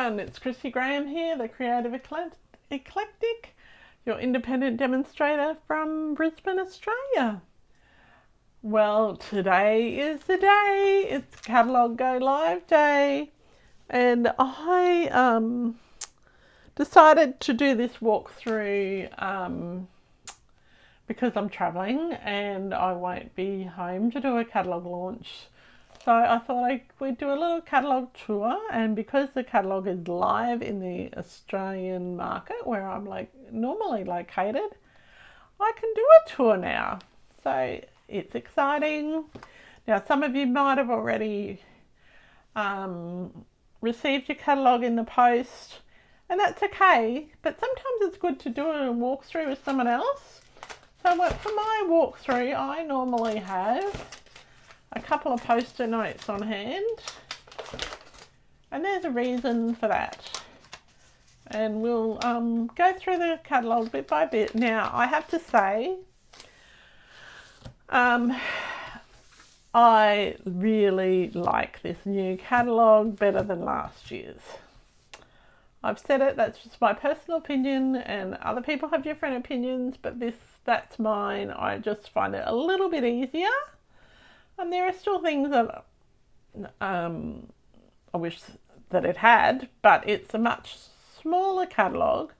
everyone, it's Christy Graham here, the creative Eclectic, your independent demonstrator from Brisbane, Australia. Well, today is the day, it's Catalogue Go Live Day, and I decided to do this walkthrough because I'm travelling and I won't be home to do a catalogue launch. So I thought we'd do a little catalogue tour, and because the catalogue is live in the Australian market where I'm normally located, I can do a tour now. So it's exciting. Now some of you might have already received your catalogue in the post, and that's okay, but sometimes it's good to do a walkthrough with someone else. So for my walkthrough, I normally have a couple of post-it notes on hand, and there's a reason for that, and we'll go through the catalogue bit by bit. Now I have to say I really like this new catalogue better than last year's. I've said it, that's just my personal opinion, and other people have different opinions, but that's mine. I just find it a little bit easier. And there are still things that I wish that it had, but it's a much smaller catalogue.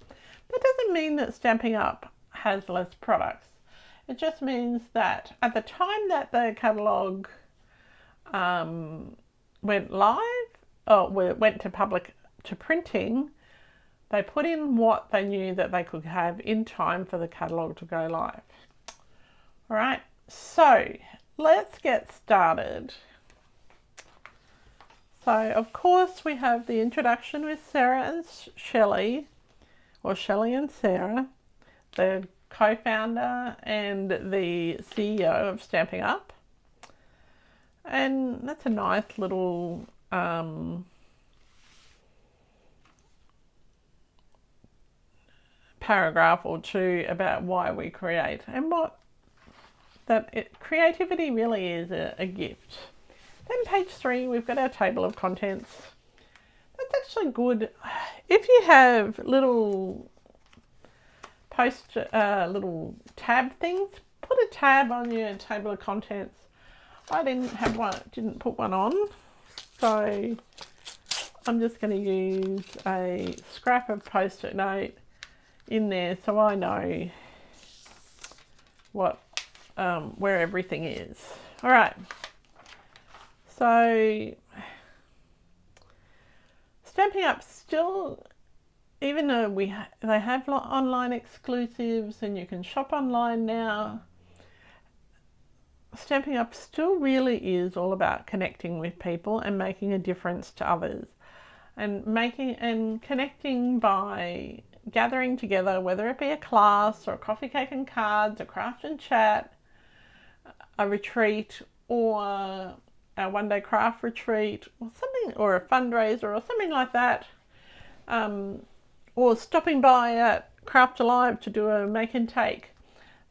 That doesn't mean that Stampin' Up has less products. It just means that at the time that the catalogue went to printing, they put in what they knew that they could have in time for the catalogue to go live. All right, so let's get started. So of course we have the introduction with Sarah and Shelley, or Shelley and Sarah, the co-founder and the CEO of Stampin' Up. And that's a nice little paragraph or two about why we create and creativity really is a gift. Then page 3, we've got our table of contents. That's actually good. If you have little little tab things, put a tab on your table of contents. I didn't put one on, so I'm just going to use a scrap of post-it note in there so I know where everything is. All right, so Stampin' Up still, even though they have online exclusives and you can shop online now, Stampin' Up still really is all about connecting with people and making a difference to others, and connecting by gathering together, whether it be a class or a coffee, cake and cards, a craft and chat, a retreat, or a one-day craft retreat, or something, or a fundraiser or something like that, or stopping by at Craft Alive to do a make and take.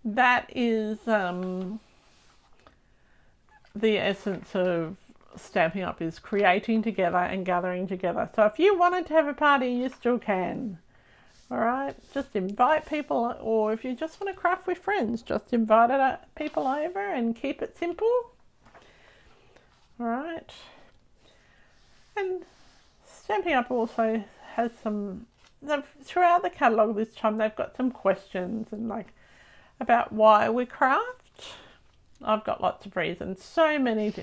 That is the essence of Stampin' Up, is creating together and gathering together. So if you wanted to have a party, you still can. All right, just invite people, or if you just want to craft with friends, just invite people over and keep it simple. All right, and Stampin' Up also has throughout the catalogue this time, they've got some questions and about why we craft. I've got lots of reasons, so many,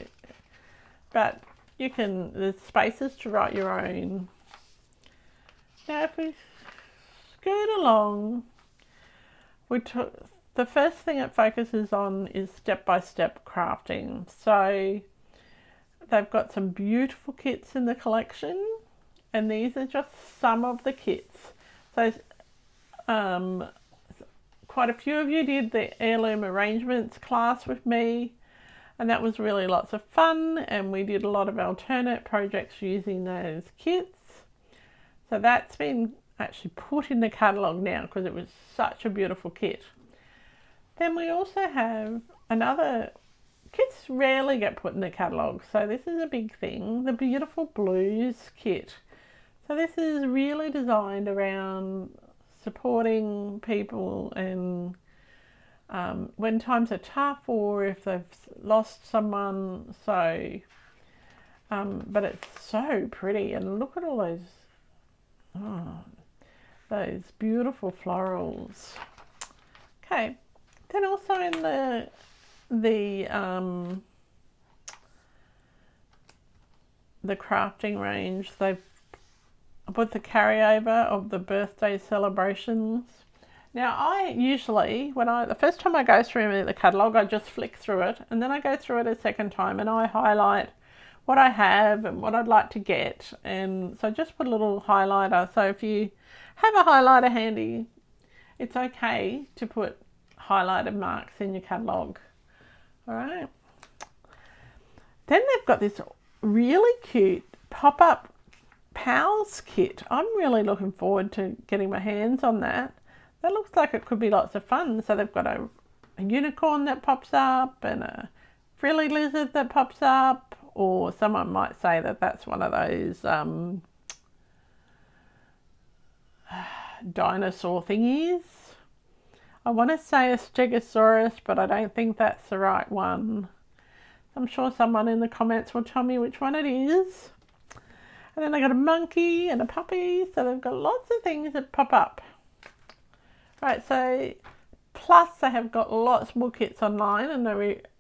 but there's spaces to write your own. Now if we scoot along, the first thing it focuses on is step-by-step crafting. So they've got some beautiful kits in the collection, and these are just some of the kits. So quite a few of you did the heirloom arrangements class with me, and that was really lots of fun, and we did a lot of alternate projects using those kits. So that's been actually put in the catalogue now because it was such a beautiful kit. Then we also have kits rarely get put in the catalogue, so this is a big thing, the beautiful blues kit. So this is really designed around supporting people and when times are tough or if they've lost someone. So, but it's so pretty, and look at all those beautiful florals. Okay, then also in the crafting range, they've put the carryover of the birthday celebrations. Now I usually, the first time I go through the catalogue, I just flick through it, and then I go through it a second time and I highlight what I have and what I'd like to get. And so just put a little highlighter. So if you have a highlighter handy, it's okay to put highlighted marks in your catalogue. All right. Then they've got this really cute pop-up pals kit. I'm really looking forward to getting my hands on that. That looks like it could be lots of fun. So they've got a unicorn that pops up and a frilly lizard that pops up, or someone might say that that's one of those dinosaur thingies. I want to say a stegosaurus, but I don't think that's the right one. I'm sure someone in the comments will tell me which one it is. And then they got a monkey and a puppy, so they've got lots of things that pop up. Right, so plus they have got lots more kits online, and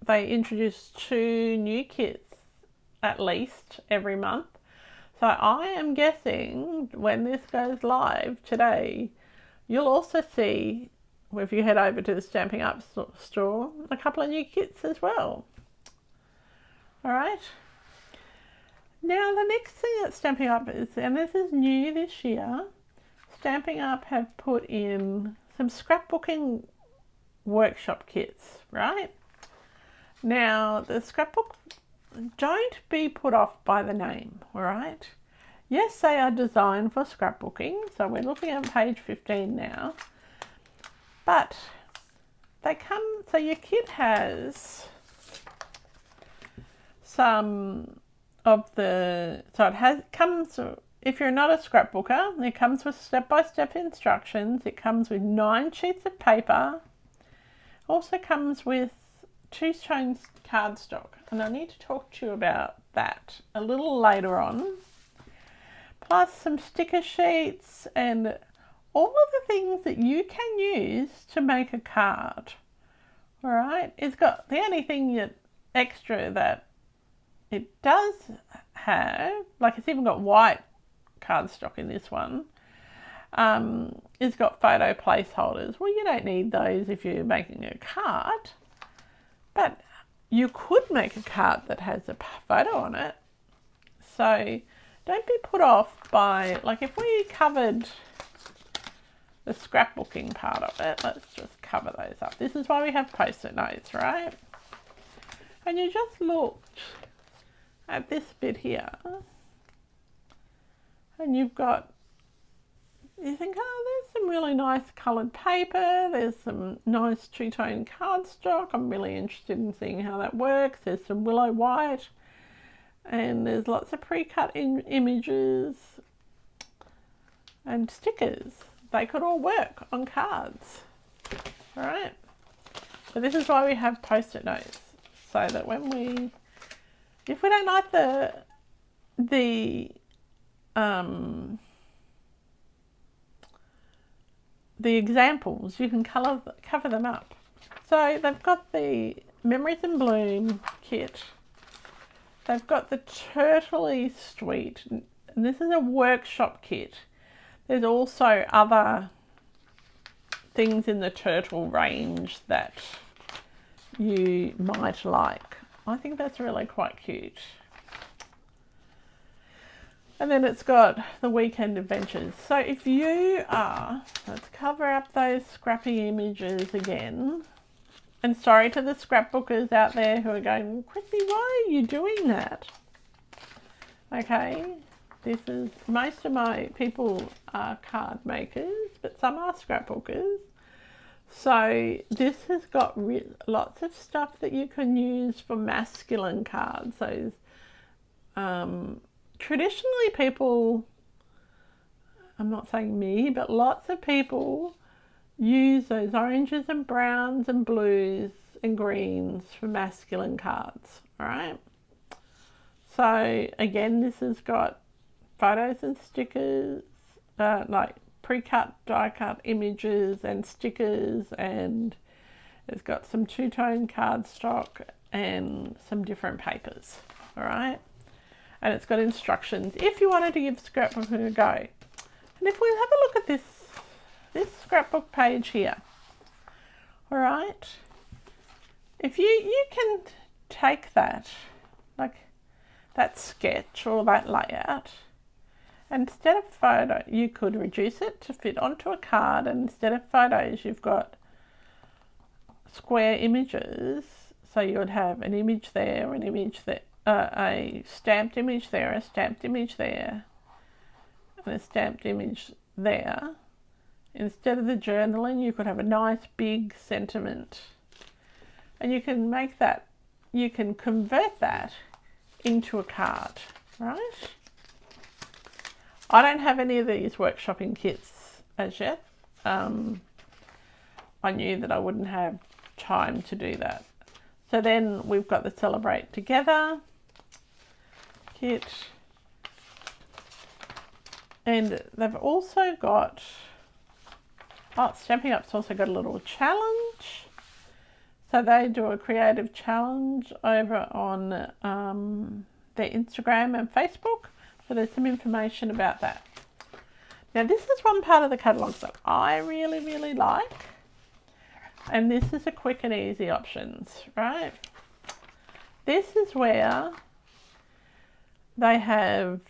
they introduce 2 new kits at least every month. So I am guessing when this goes live today, you'll also see, if you head over to the Stampin Up store, a couple of new kits as well. All right. Now the next thing that Stampin Up is, and this is new this year, Stampin Up have put in some scrapbooking workshop kits, right? Now the scrapbook, don't be put off by the name, all right? Yes, they are designed for scrapbooking, so we're looking at page 15 now, but they come, so your kit has some of the, so it comes, if you're not a scrapbooker, it comes with step-by-step instructions. It comes with 9 sheets of paper. Also comes with 2 tones cardstock, and I need to talk to you about that a little later on. Plus some sticker sheets and all of the things that you can use to make a card. All right, it's got the only thing extra that it does have, like it's even got white cardstock in this one. It's got photo placeholders. Well, you don't need those if you're making a card, but you could make a card that has a photo on it. So don't be put off by, like if we covered the scrapbooking part of it, let's just cover those up. This is why we have post-it notes, right? And you just looked at this bit here, and you've got, you think, oh, there's some really nice coloured paper, there's some nice 2-tone cardstock. I'm really interested in seeing how that works. There's some willow white, and there's lots of pre-cut images and stickers. They could all work on cards. All right. So this is why we have post-it notes, so that when if we don't like the examples, you can cover them up. So they've got the Memories in Bloom kit. They've got the Turtley Suite, and this is a workshop kit. There's also other things in the turtle range that you might like. I think that's really quite cute. And then it's got the Weekend Adventures. So if you are, let's cover up those scrappy images again. And sorry to the scrapbookers out there who are going, well, Chrissy, why are you doing that? Okay, this is, most of my people are card makers, but some are scrapbookers. So this has got lots of stuff that you can use for masculine cards. So traditionally people I'm not saying me, but lots of people use those oranges and browns and blues and greens for masculine cards, all right? So again, this has got photos and stickers, like pre-cut, die-cut images and stickers, and it's got some two-tone cardstock and some different papers, all right? And it's got instructions if you wanted to give scrapbooking a go. And if we have a look at this scrapbook page here, all right, if you can take that, like that sketch or that layout, and instead of photo, you could reduce it to fit onto a card, and instead of photos, you've got square images. So you would have an image there, an image there, a stamped image there, a stamped image there, and a stamped image there. Instead of the journaling, you could have a nice big sentiment. And you can make that, you can convert that into a card, right? I don't have any of these workshopping kits as yet. I knew that I wouldn't have time to do that. So then we've got the Celebrate Together kit. And they've also got, Stampin' Up's also got a little challenge. So they do a creative challenge over on their Instagram and Facebook. So there's some information about that. Now this is one part of the catalogue that I really, really like. And this is a quick and easy options, right? This is where they have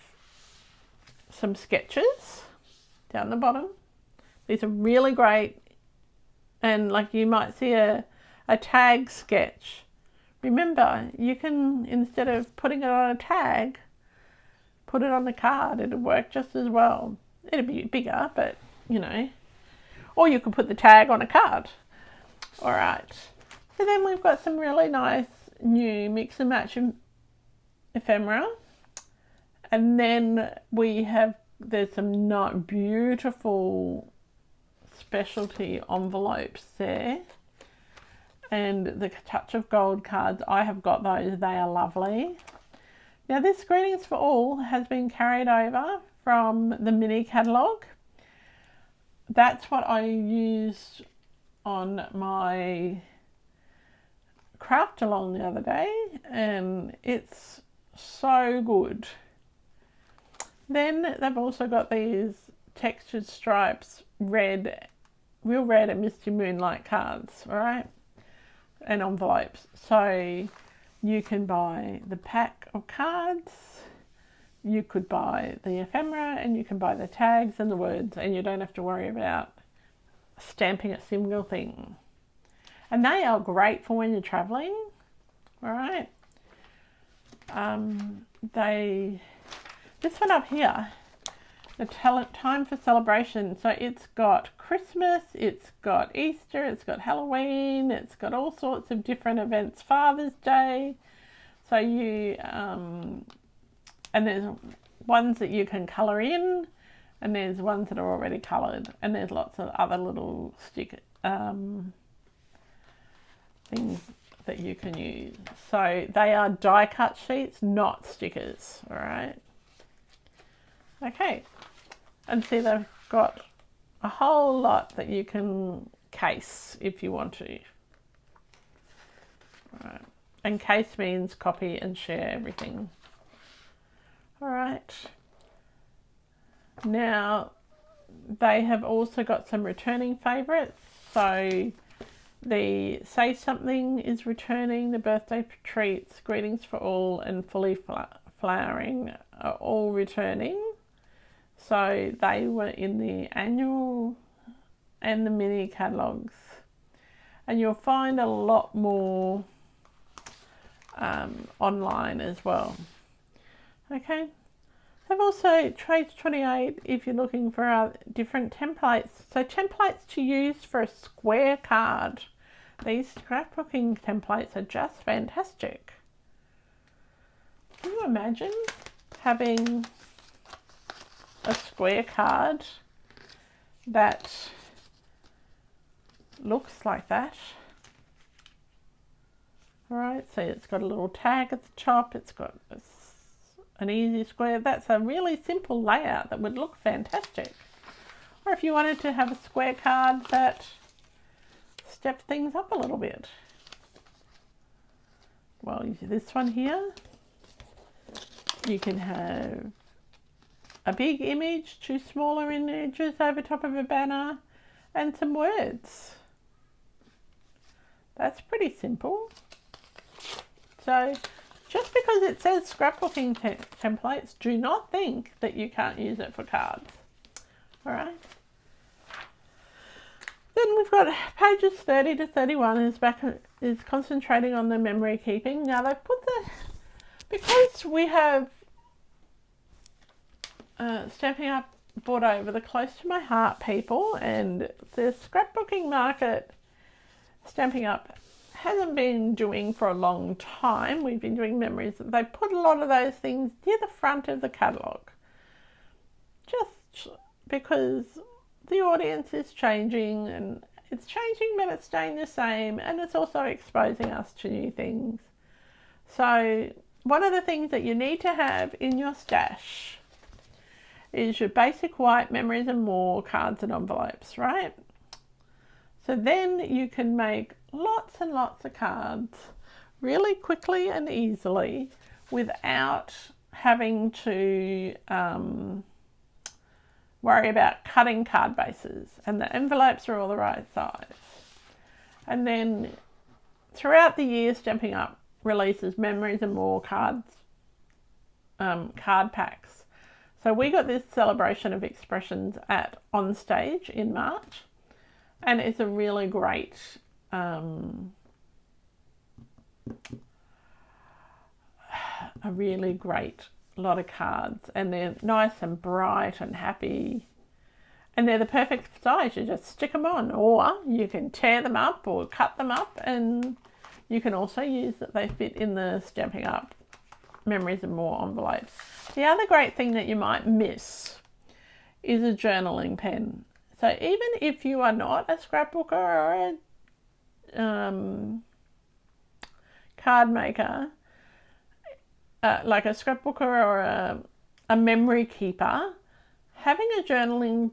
some sketches down the bottom. These are really great. And like you might see a tag sketch. Remember, you can, instead of putting it on a tag, put it on the card. It'll work just as well. It'll be bigger, but you know. Or you could put the tag on a card. All right. So then we've got some really nice new mix and match ephemera. And then there's some not beautiful specialty envelopes there. And the Touch of Gold cards, I have got those. They are lovely. Now this Greetings for All has been carried over from the mini catalogue. That's what I used on my craft along the other day, and it's so good. Then they've also got these textured stripes, red, real red and Misty Moonlight cards, all right, and envelopes. So you can buy the pack of cards, you could buy the ephemera, and you can buy the tags and the words, and you don't have to worry about stamping a single thing. And they are great for when you're traveling, all right. This one up here, the time for celebration. So it's got Christmas, it's got Easter, it's got Halloween, it's got all sorts of different events, Father's Day. So and there's ones that you can colour in, and there's ones that are already coloured, and there's lots of other little stick things that you can use. So they are die cut sheets, not stickers, all right? Okay, and see they've got a whole lot that you can case if you want to. All right. And case means copy and share everything. All right. Now, they have also got some returning favourites. So the Say Something is returning, the Birthday Treats, Greetings for All, and Fully Flowering are all returning. So they were in the annual and the mini catalogues. And you'll find a lot more online as well. Okay. They've also Trades 28 if you're looking for different templates. So templates to use for a square card. These scrapbooking templates are just fantastic. Can you imagine having a square square card that looks like that. Alright, so it's got a little tag at the top, it's got an easy square. That's a really simple layout that would look fantastic. Or if you wanted to have a square card that stepped things up a little bit. Well, this one here, you can have a big image, 2 smaller images over top of a banner, and some words. That's pretty simple. So just because it says scrapbooking templates, do not think that you can't use it for cards. All right. Then we've got pages 30 to 31 is concentrating on the memory keeping. Now they've put because we have Stampin' Up brought over the close to my heart people, and the scrapbooking market Stampin' Up hasn't been doing for a long time. We've been doing memories. They put a lot of those things near the front of the catalogue, just because the audience is changing, and it's changing but it's staying the same, and it's also exposing us to new things. So one of the things that you need to have in your stash is your basic white memories and more cards and envelopes, right? So then you can make lots and lots of cards really quickly and easily without having to worry about cutting card bases, and the envelopes are all the right size. And then throughout the year, Stampin' Up releases memories and more cards, card packs. So we got this celebration of expressions at On Stage in March, and it's a really great lot of cards, and they're nice and bright and happy, and they're the perfect size. You just stick them on, or you can tear them up or cut them up, and you can also use that they fit in the Stampin' Up memories and more envelopes. The other great thing that you might miss is a journaling pen. So even if you are not a scrapbooker or a card maker, like a scrapbooker or a memory keeper, having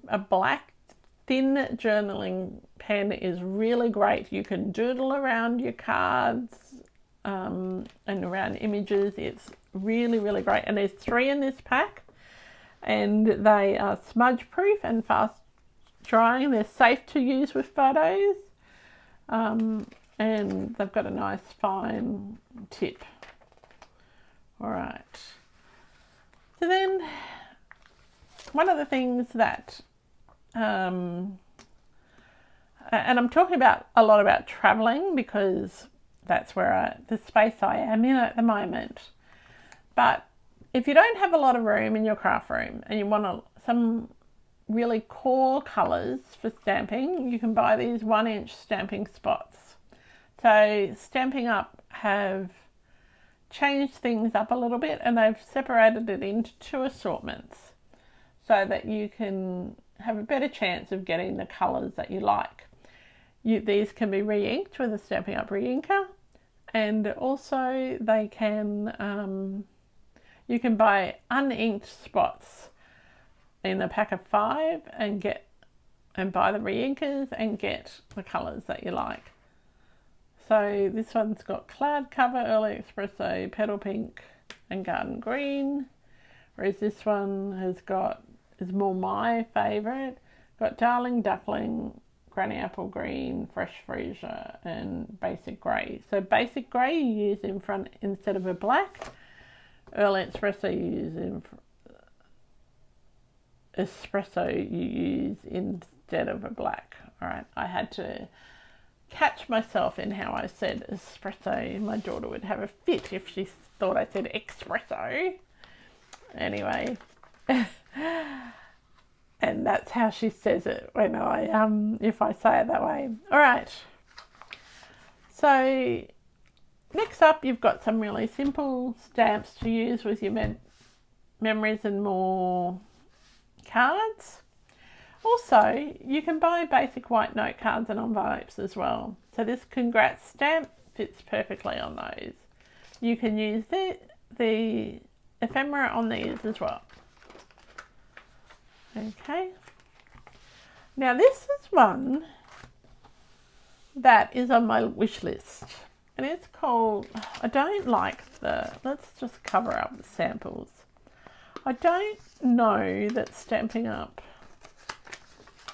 a black thin journaling pen is really great. You can doodle around your cards and around images. It's really, really great. And there's 3 in this pack, and they are smudge proof and fast drying. They're safe to use with photos, and they've got a nice fine tip. All right. So then one of the things that, and I'm talking a lot about traveling because that's where the space I am in at the moment. But if you don't have a lot of room in your craft room and you want some really core colours for stamping, you can buy these 1-inch stamping spots. So Stampin' Up have changed things up a little bit, and they've separated it into 2 assortments so that you can have a better chance of getting the colours that you like. These can be re-inked with a Stampin' Up re-inker, and also they can you can buy uninked spots in a pack of 5 and buy the re-inkers and get the colours that you like. So this one's got Cloud Cover, Early Espresso, Petal Pink and Garden Green, whereas this one is more my favourite. Got Darling Duckling, Granny Apple Green, Fresh Freesia and Basic Grey. So Basic Grey you use in front instead of a black. Early Espresso you use instead of a black. All right, I had to catch myself in how I said espresso. My daughter would have a fit if she thought I said espresso. Anyway, and that's how she says it when if I say it that way. All right. So next up, you've got some really simple stamps to use with your memories and more cards. Also, you can buy basic white note cards and envelopes as well. So this congrats stamp fits perfectly on those. You can use the ephemera on these as well. Okay. Now this is one that is on my wish list. And it's called, I don't like let's just cover up the samples. I don't know that Stampin' Up,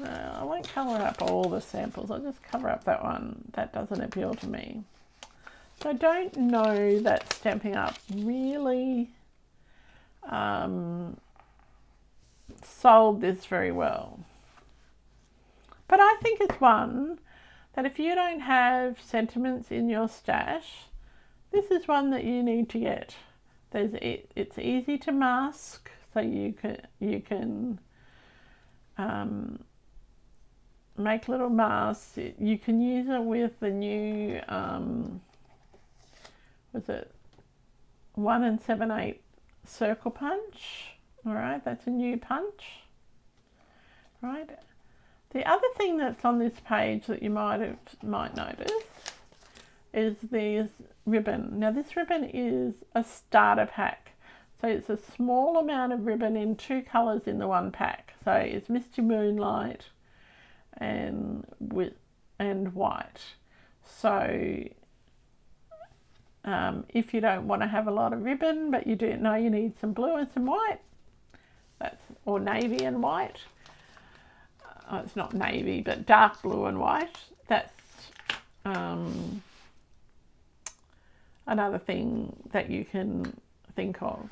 I won't cover up all the samples, I'll just cover up that one. That doesn't appeal to me. So I don't know that Stampin' Up really sold this very well. But I think it's one that if you don't have sentiments in your stash, this is one that you need to get. It's easy to mask, so you can make little masks. You can use it with the new, was it 1 7/8 circle punch? All right, that's a new punch. Right. The other thing that's on this page that you might notice is this ribbon. Now this ribbon is a starter pack. So it's a small amount of ribbon in 2 colours in the one pack. So it's Misty Moonlight and white. So if you don't want to have a lot of ribbon, but you do know you need some blue and some white, or navy and white. It's not navy, but dark blue and white. That's another thing that you can think of.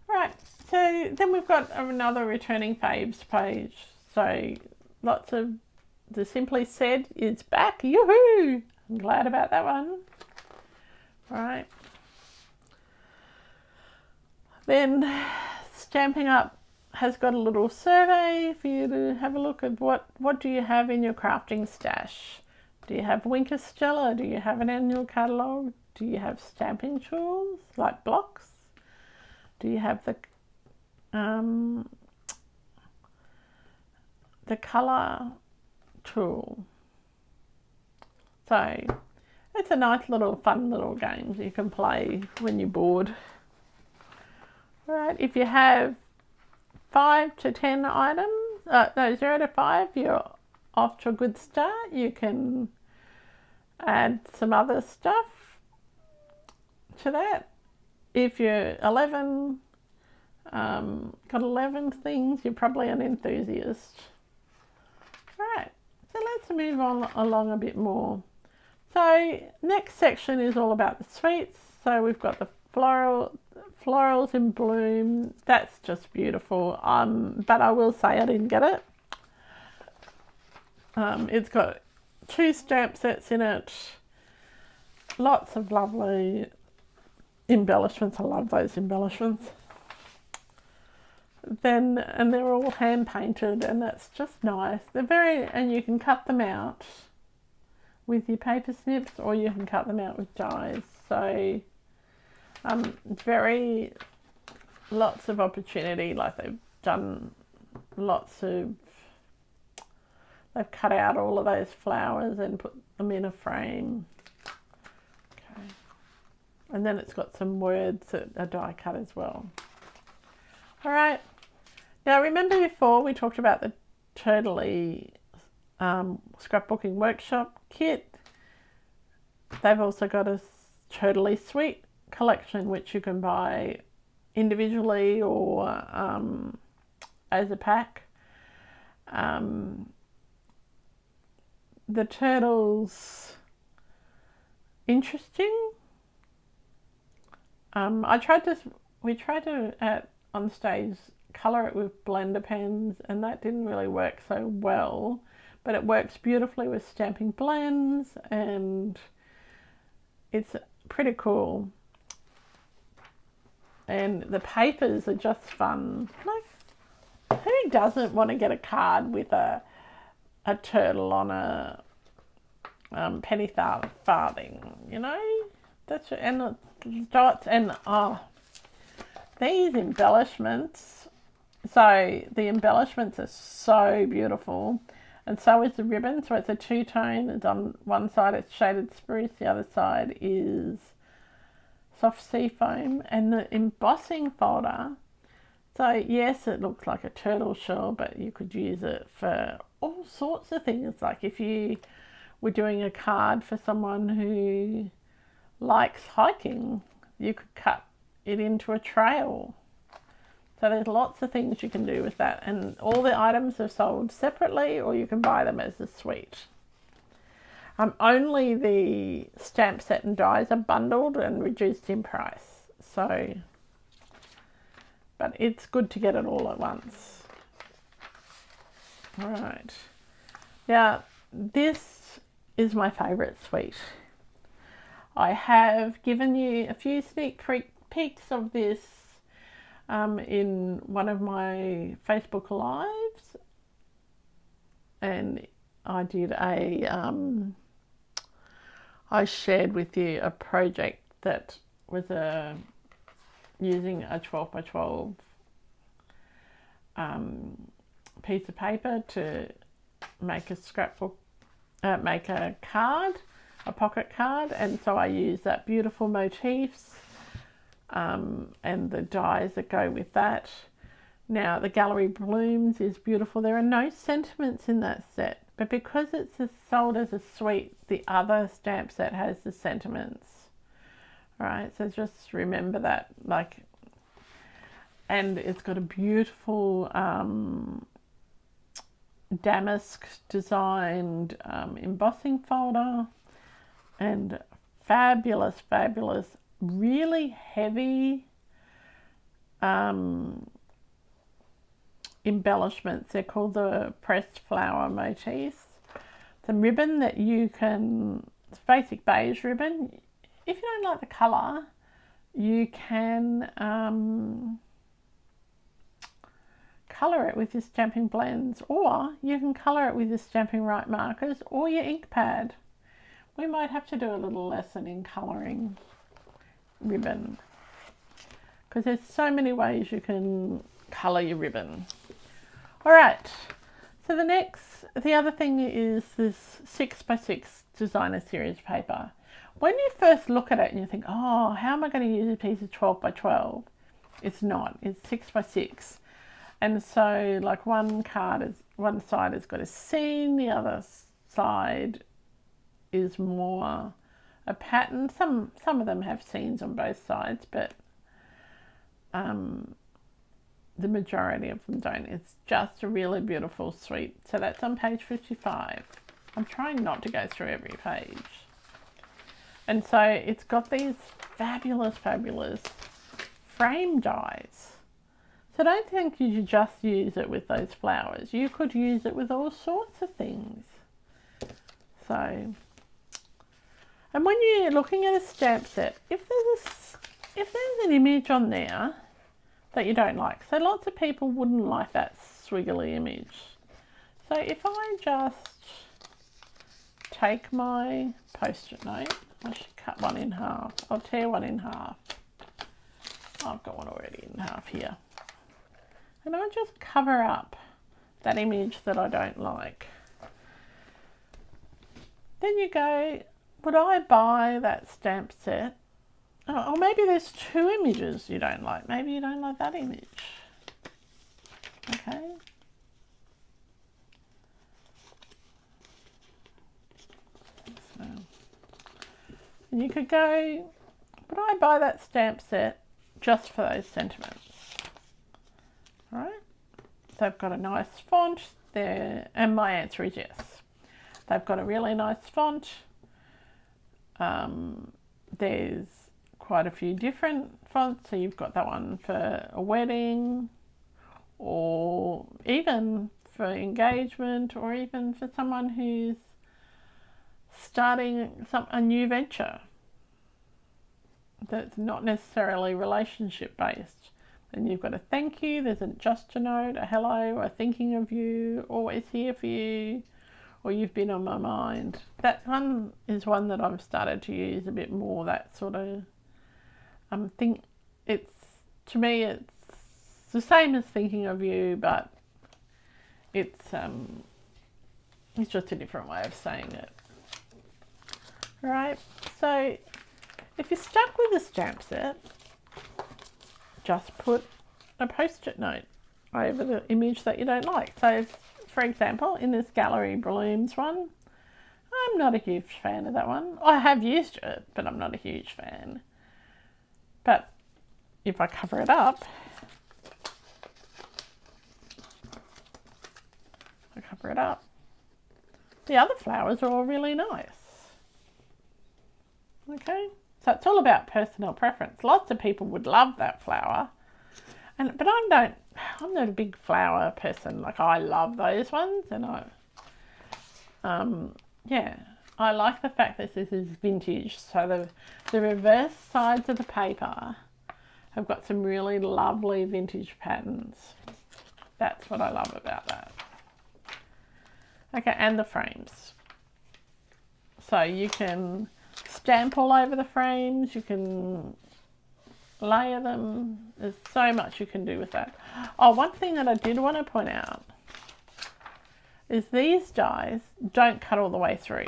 Right, so then we've got another returning faves page. So lots of the Simply Said is back. Yoo-hoo! I'm glad about that one. All right. Then Stampin' Up has got a little survey for you to have a look at what do you have in your crafting stash. Do you have Wink of Stella? Do you have an annual catalogue? Do you have stamping tools like blocks? Do you have the colour tool? So it's a nice little fun little game you can play when you're bored. All right, if you have 5 to 10 items, 0 to 5, you're off to a good start. You can add some other stuff to that. If you're 11, got 11 things, you're probably an enthusiast. All right, so let's move on along a bit more. So next section is all about the sweets. So we've got the florals in bloom. That's just beautiful. But I will say I didn't get it. It's got 2 stamp sets in it. Lots of lovely embellishments. I love those embellishments. And they're all hand painted, and that's just nice. And you can cut them out with your paper snips, or you can cut them out with dies. So lots of opportunity. Like they've done they've cut out all of those flowers and put them in a frame. Okay. And then it's got some words that are die cut as well. All right. Now remember before we talked about the Turtley scrapbooking workshop kit. They've also got a Turtley Sweet collection, which you can buy individually or as a pack. The turtles, interesting. We tried to on stage colour it with blender pens, and that didn't really work so well, but it works beautifully with stamping blends, and it's pretty cool. And the papers are just fun. Like, who doesn't want to get a card with a turtle on a penny farthing, you know? And the dots, and these embellishments So the embellishments are so beautiful, and so is the ribbon. So it's a two-tone. It's on one side it's shaded spruce, the other side is soft sea foam, and the embossing folder. So yes, it looks like a turtle shell, but you could use it for all sorts of things. Like if you were doing a card for someone who likes hiking, you could cut it into a trail. So there's lots of things you can do with that, and all the items are sold separately, or you can buy them as a suite. Only the stamp set and dies are bundled and reduced in price. So, but it's good to get it all at once. All right. Now, this is my favourite suite. I have given you a few sneak peeks of this in one of my Facebook Lives, and I did I shared with you a project that was using a 12 by 12 piece of paper to make a scrapbook, make a card, a pocket card, and so I used that beautiful motifs and the dies that go with that. Now the Gallery Blooms is beautiful. There are no sentiments in that set, but because it's sold as a suite, the other stamp set has the sentiments. Right, so just remember that, like, and it's got a beautiful damask designed embossing folder, and fabulous, really heavy embellishments. They're called the pressed flower motifs. It's a ribbon that you can, it's basic beige ribbon. If you don't like the colour, you can colour it with your Stampin' Blends, or you can colour it with your Stampin' Right markers or your ink pad. We might have to do a little lesson in colouring ribbon, because there's so many ways you can colour your ribbon. Alright, so the other thing is this 6x6 designer series paper. When you first look at it and you think, oh, how am I going to use a piece of 12 by 12? It's not, it's 6x6. And so like one side has got a scene, the other side is more a pattern. Some of them have scenes on both sides, but the majority of them don't. It's just a really beautiful suite. So that's on page 55. I'm trying not to go through every page. And so it's got these fabulous frame dies. So don't think you should just use it with those flowers. You could use it with all sorts of things. So, and when you're looking at a stamp set, if there's an image on there that you don't like, so lots of people wouldn't like that swiggly image. So if I just take my post-it note, I should cut one in half. I'll tear one in half. I've got one already in half here. And I just cover up that image that I don't like. Then you go, would I buy that stamp set? Oh, or maybe there's two images you don't like. Maybe you don't like that image. Okay. So, and you could go, would I buy that stamp set just for those sentiments? All right. They've got a nice font there, and my answer is yes. They've got a really nice font. There's quite a few different fonts, so you've got that one for a wedding, or even for engagement, or even for someone who's starting a new venture that's not necessarily relationship based. And you've got a thank you, there's just a note, a hello, a thinking of you, always here for you, or you've been on my mind. That one is one that I've started to use a bit more, that sort of thing. To me it's the same as thinking of you, but it's just a different way of saying it. All right, so if you're stuck with a stamp set, just put a post-it note over the image that you don't like. So, for example, in this Gallery Blooms one, I'm not a huge fan of that one. I have used it, but I'm not a huge fan. But if I cover it up, the other flowers are all really nice. Okay, so it's all about personal preference. Lots of people would love that flower, but I'm not a big flower person. Like, I love those ones, and I like the fact that this is vintage. So the reverse sides of the paper have got some really lovely vintage patterns. That's what I love about that. Okay, and the frames. So you can stamp all over the frames, you can layer them. There's so much you can do with that. Oh, one thing that I did want to point out is these dies don't cut all the way through.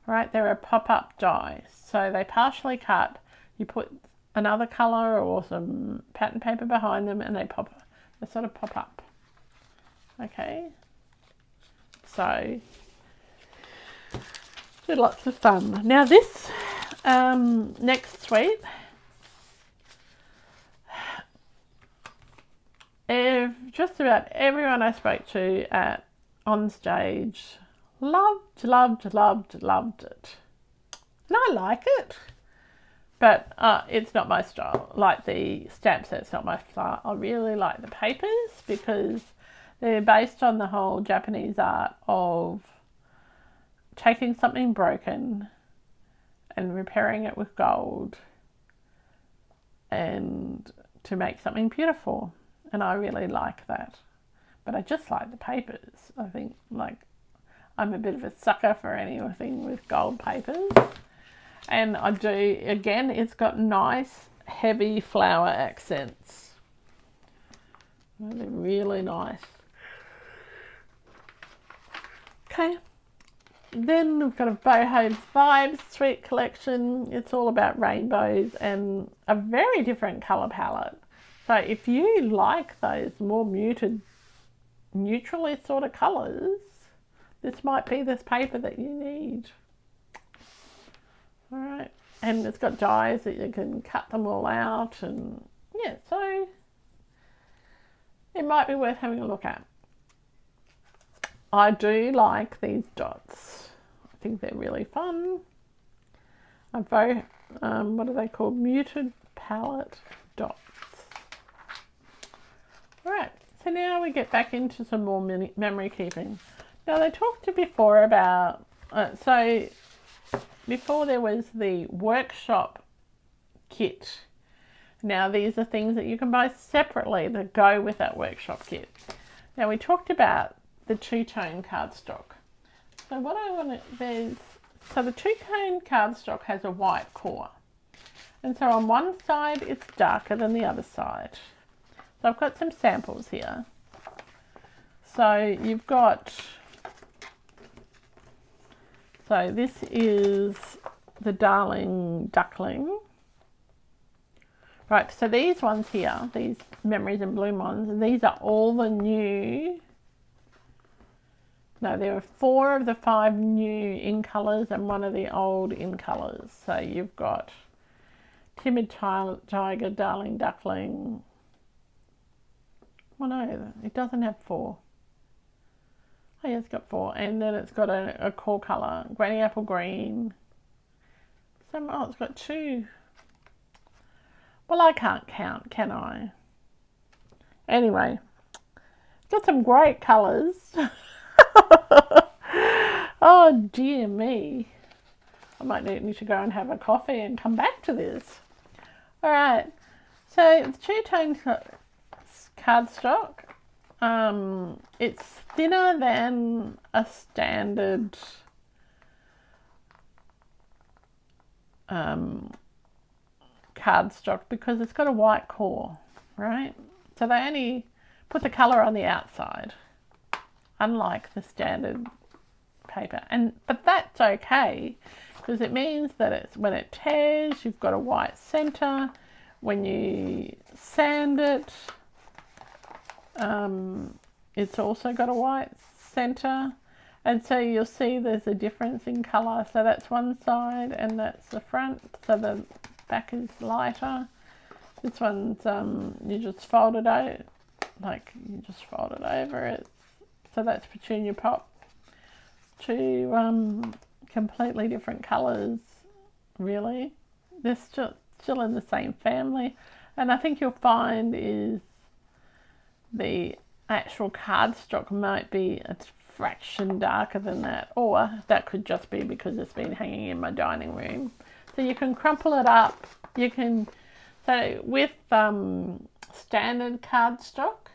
Right, they're a pop-up die. So they partially cut, you put another colour or some pattern paper behind them, and they sort of pop up. Okay, so lots of fun. Now this next suite, just about everyone I spoke to on stage loved it. And I like it, but it's not my style. Like the stamp set's not my style. I really like the papers because they're based on the whole Japanese art of taking something broken and repairing it with gold and to make something beautiful. And I really like that. But I just like the papers. I think, like, I'm a bit of a sucker for anything with gold papers. And I do, again, it's got nice, heavy flower accents. They're really nice. Okay. Then we've got a Boho Vibes Sweet Collection. It's all about rainbows and a very different colour palette. So if you like those more muted, neutrally sort of colours, this might be this paper that you need. All right, and it's got dies that you can cut them all out, and yeah, so it might be worth having a look at. I do like these dots. I think they're really fun. What are they called? Muted palette dots. All right, so now we get back into some more memory keeping. Now they talked before about, before there was the workshop kit. Now these are things that you can buy separately that go with that workshop kit. Now we talked about the two-tone cardstock. So what I want to, so the two-tone cardstock has a white core. And so on one side it's darker than the other side. So I've got some samples here. So you've got, so this is the Darling Duckling. Right, so these ones here, these Memories in Bloom ones, these are all the new, no, there are 4 of the 5 new in colours and 1 of the old in colours. So you've got Timid Tiger, Darling Duckling. Well, no, it doesn't have 4. Oh, yeah, it's got 4. And then it's got a core colour, Granny Apple Green. It's got 2. Well, I can't count, can I? Anyway, it's got some great colours. Oh, dear me. I might need to go and have a coffee and come back to this. All right. So, the two-tone cardstock. It's thinner than a standard cardstock because it's got a white core, right? So they only put the colour on the outside, unlike the standard paper. But that's okay, because it means that when it tears, you've got a white centre. When you sand it, it's also got a white centre. And so you'll see there's a difference in colour. So that's one side and that's the front. So the back is lighter. This one's, you just fold it out, like you just fold it over it. So that's Petunia Pop. Two completely different colours, really. They're still in the same family. And I think you'll find is the actual cardstock might be a fraction darker than that, or that could just be because it's been hanging in my dining room. So you can crumple it up. You can, so with standard cardstock,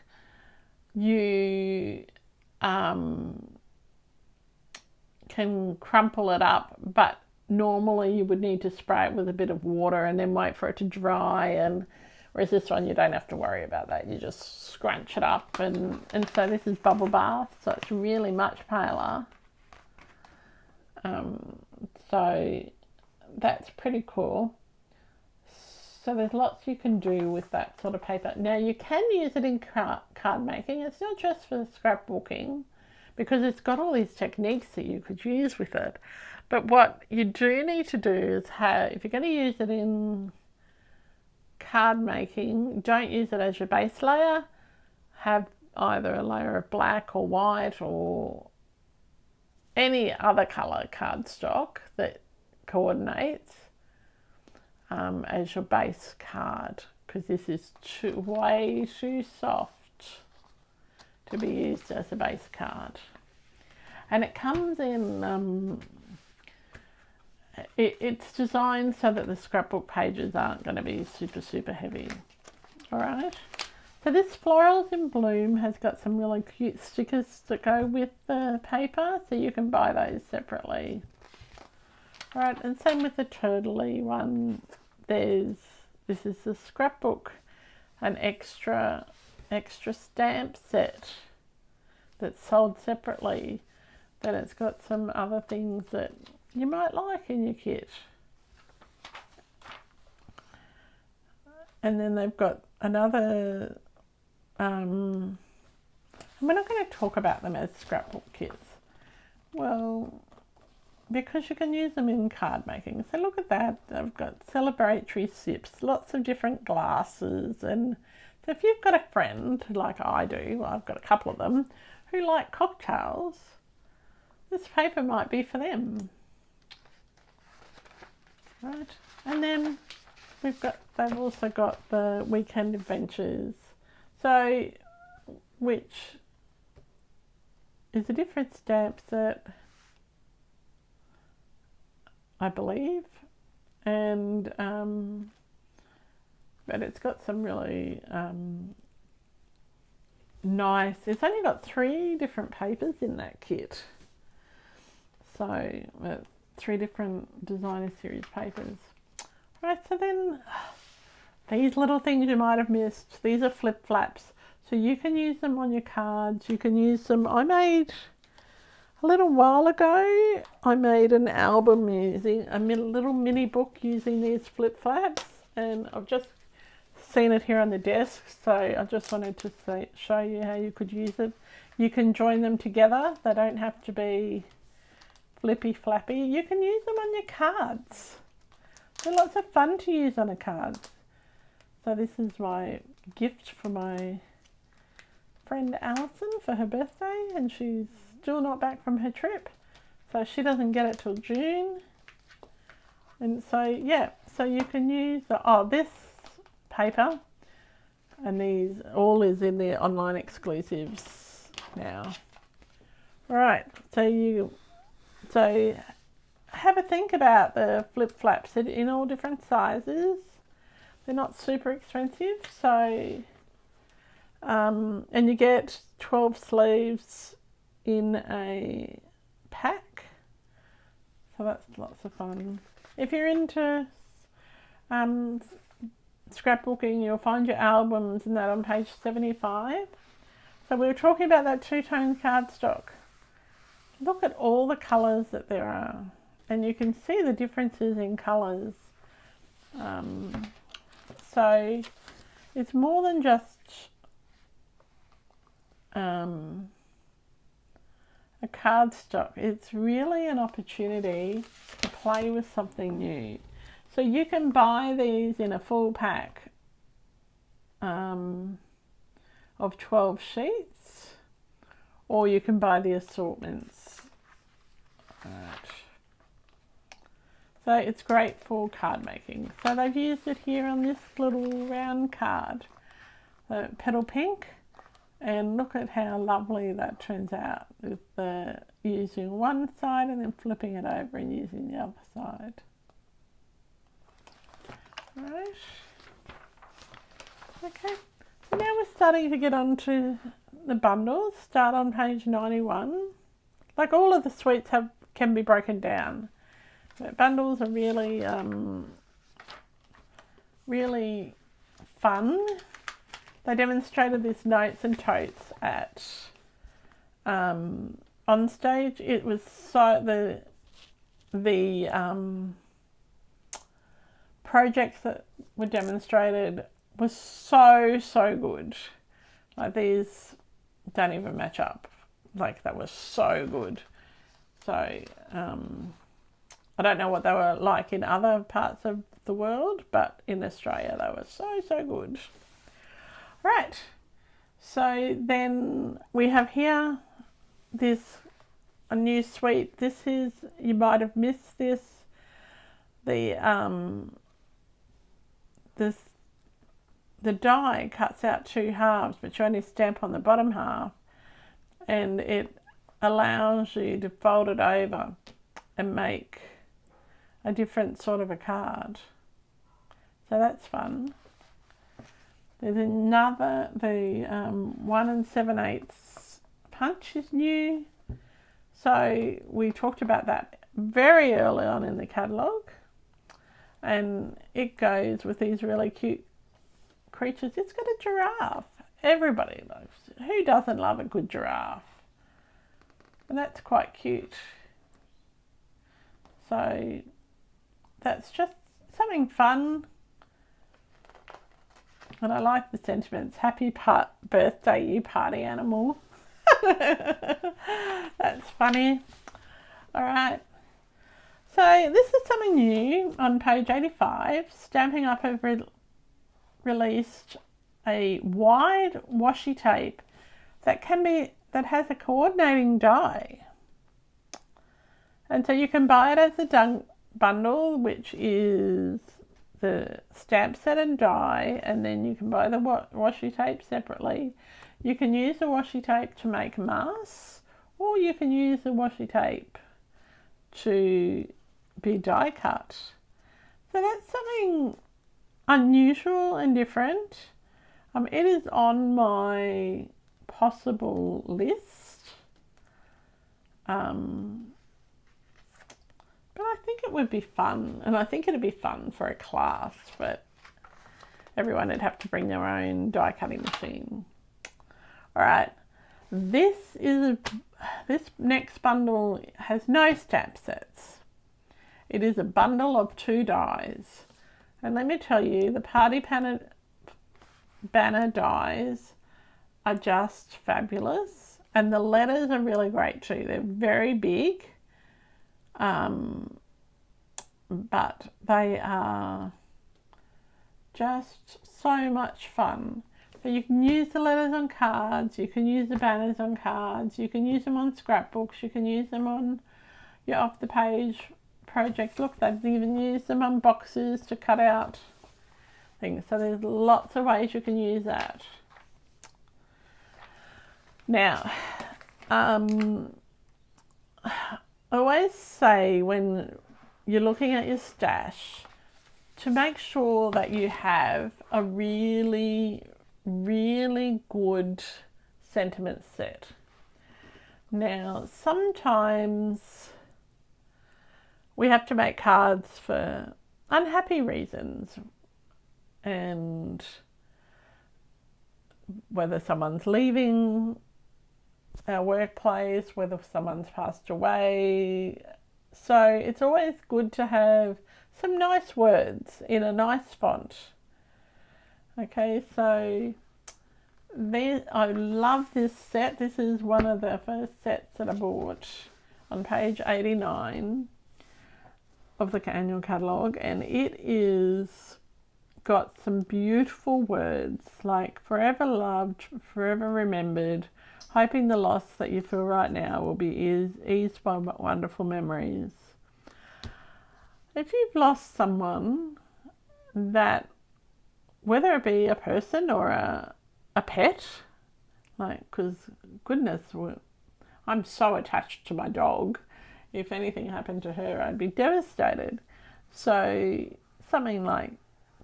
you can crumple it up, but normally you would need to spray it with a bit of water and then wait for it to dry. And whereas this one, you don't have to worry about that. You just scrunch it up. And so this is Bubble Bath, so it's really much paler. So that's pretty cool. So there's lots you can do with that sort of paper. Now you can use it in card making. It's not just for scrapbooking, because it's got all these techniques that you could use with it. But what you do need to do is if you're going to use it in card making, don't use it as your base layer. Have either a layer of black or white or any other colour cardstock that coordinates as your base card, because this is way too soft to be used as a base card. And it comes in, it's designed so that the scrapbook pages aren't going to be super heavy. Alright, so this Florals in Bloom has got some really cute stickers that go with the paper, so you can buy those separately. Right, and same with the turtley one. This is the scrapbook, an extra stamp set that's sold separately. Then it's got some other things that you might like in your kit. And then they've got another, we're not going to talk about them as scrapbook kits. Well, because you can use them in card making. So look at that, they've got celebratory sips, lots of different glasses. And so if you've got a friend, like I do, I've got a couple of them, who like cocktails, this paper might be for them. Right, and then they've also got the Weekend Adventures, so which is a different stamp set, I believe, and but it's got some really nice. It's only got 3 different papers in that kit, so 3 different designer series papers. Right, so then these little things you might have missed. These are flip flaps, so you can use them on your cards. You can use them. I made a little while ago, I made an album using a little mini book using these flip flaps, and I've just seen it here on the desk, so I just wanted to show you how you could use it. You can join them together. They don't have to be flippy flappy. You can use them on your cards. They're lots of fun to use on a card. So this is my gift for my friend Alison for her birthday, and she's still not back from her trip, so she doesn't get it till June. And so yeah, so you can use this paper, and these all is in the online exclusives now. Right, so have a think about the flip flaps in all different sizes. They're not super expensive, so and you get 12 sleeves in a pack, so that's lots of fun. If you're into scrapbooking, you'll find your albums and that on page 75. So we were talking about that two-tone cardstock. Look at all the colours that there are, and you can see the differences in colours. So it's more than just a cardstock. It's really an opportunity to play with something new. So you can buy these in a full pack of 12 sheets, or you can buy the assortments. Right. So it's great for card making. So they've used it here on this little round card, the petal pink, and look at how lovely that turns out with the using one side and then flipping it over and using the other side. Right. Okay. So now we're starting to get onto the bundles. Start on page 91. Like all of the suites can be broken down. But bundles are really, really fun. They demonstrated this notes and totes at on stage. It was so the projects that were demonstrated was so good. Like these don't even match up. Like that was so good. So I don't know what they were like in other parts of the world, but in Australia they were so good. Right, so then we have here a new suite. This is, you might have missed this, the die cuts out two halves, but you only stamp on the bottom half, and it allows you to fold it over and make a different sort of a card. So that's fun. There's another, the 1 7/8 punch is new. So we talked about that very early on in the catalogue. And it goes with these really cute creatures. It's got a giraffe. Everybody loves it. Who doesn't love a good giraffe? And that's quite cute. So that's just something fun. And I like the sentiments. Happy birthday, you party animal. That's funny. All right. So this is something new on page 85. Stampin' Up have released a wide washi tape that has a coordinating die. And so you can buy it as a bundle, which is the stamp set and die, and then you can buy the washi tape separately. You can use the washi tape to make masks, or you can use the washi tape to be die cut. So that's something unusual and different. It is on my possible list. But I think it would be fun, and I think it'd be fun for a class, but everyone would have to bring their own die cutting machine. All right, this next bundle has no stamp sets. It is a bundle of 2 dies, and let me tell you, the party banner dies are just fabulous, and the letters are really great too. They're very big. But they are just so much fun. So you can use the letters on cards, you can use the banners on cards, you can use them on scrapbooks, you can use them on your off the page projects. Look, they've even used them on boxes to cut out things. So there's lots of ways you can use that. Now, I always say when you're looking at your stash to make sure that you have a really good sentiment set. Now, sometimes we have to make cards for unhappy reasons. and whether someone's leaving our workplace, whether someone's passed away. So it's always good to have some nice words in a nice font. Okay, so I love this set. This is one of the first sets that I bought on page 89 of the annual catalogue, and it is got some beautiful words like forever loved, forever remembered, hoping the loss that you feel right now will be eased by wonderful memories. If you've lost someone, that whether it be a person or a pet, like, because goodness, I'm so attached to my dog. If anything happened to her, I'd be devastated. So something like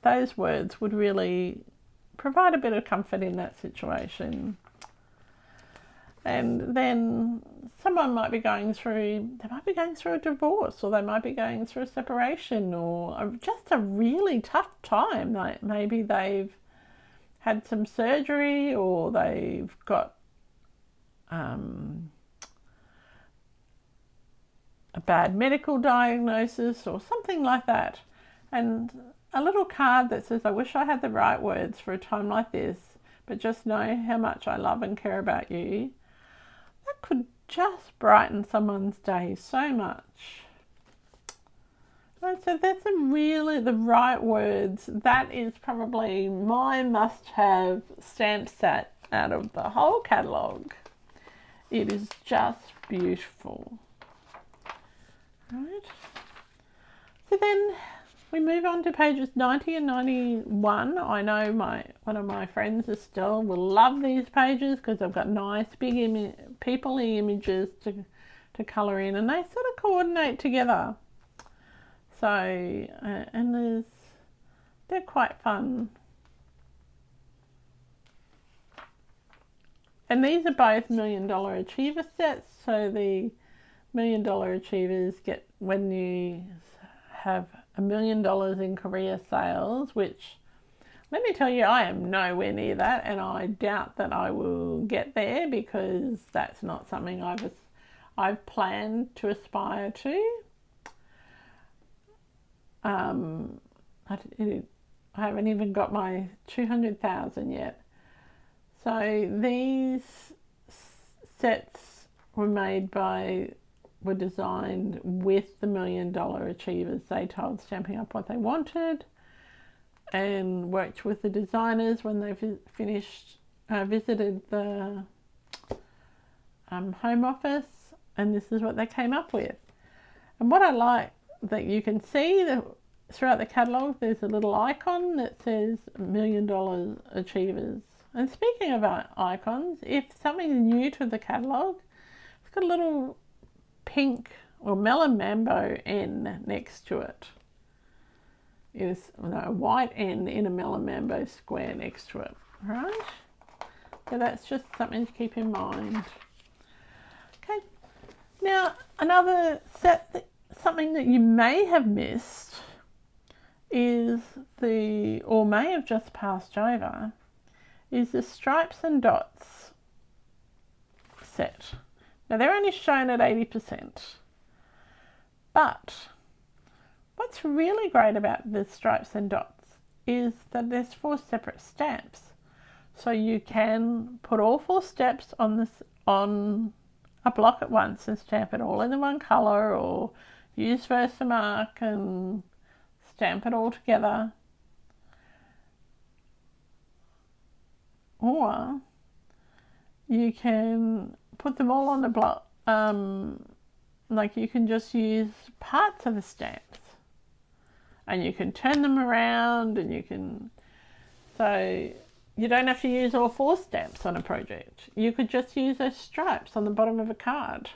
those words would really provide a bit of comfort in that situation. And then someone might be going through a divorce, or they might be going through a separation, or just a really tough time. Like maybe they've had some surgery, or they've got a bad medical diagnosis or something like that. And a little card that says, I wish I had the right words for a time like this, but just know how much I love and care about you. That could just brighten someone's day so much. And so that's really the right words. That is probably my must-have stamp set out of the whole catalogue. It is just beautiful. Right. So then we move on to pages 90 and 91. I know one of my friends, Estelle, will love these pages because they've got nice big people-y images to colour in, and they sort of coordinate together. So, and they're quite fun. And these are both $1 Million Achiever sets. So the $1 Million Achievers get when you have $1 million in career sales, which, let me tell you, I am nowhere near that, and I doubt that I will get there because that's not something I've planned to aspire to. I haven't even got my 200,000 yet. So these sets were designed with the $1 Million Achievers. They told Stampin' Up what they wanted and worked with the designers when they visited the home office, and this is what they came up with. And what I like that you can see that throughout the catalogue, there's a little icon that says $1 Million Achievers. And speaking of icons, if something's new to the catalogue, it's got a little pink or melon mambo N next to it. A white N in a melon mambo square next to it. Right? So that's just something to keep in mind. Okay. Now another set, something that you may have missed is or may have just passed over, is the Stripes and Dots set. Now they're only shown at 80%, but what's really great about the Stripes and Dots is that there's 4 separate stamps. So you can put all 4 steps on a block at once and stamp it all in the one colour, or use Versamark and stamp it all together. Or you can put them all on the block, like you can just use parts of the stamps and you can turn them around, and so you don't have to use all 4 stamps on a project. You could just use those stripes on the bottom of a card.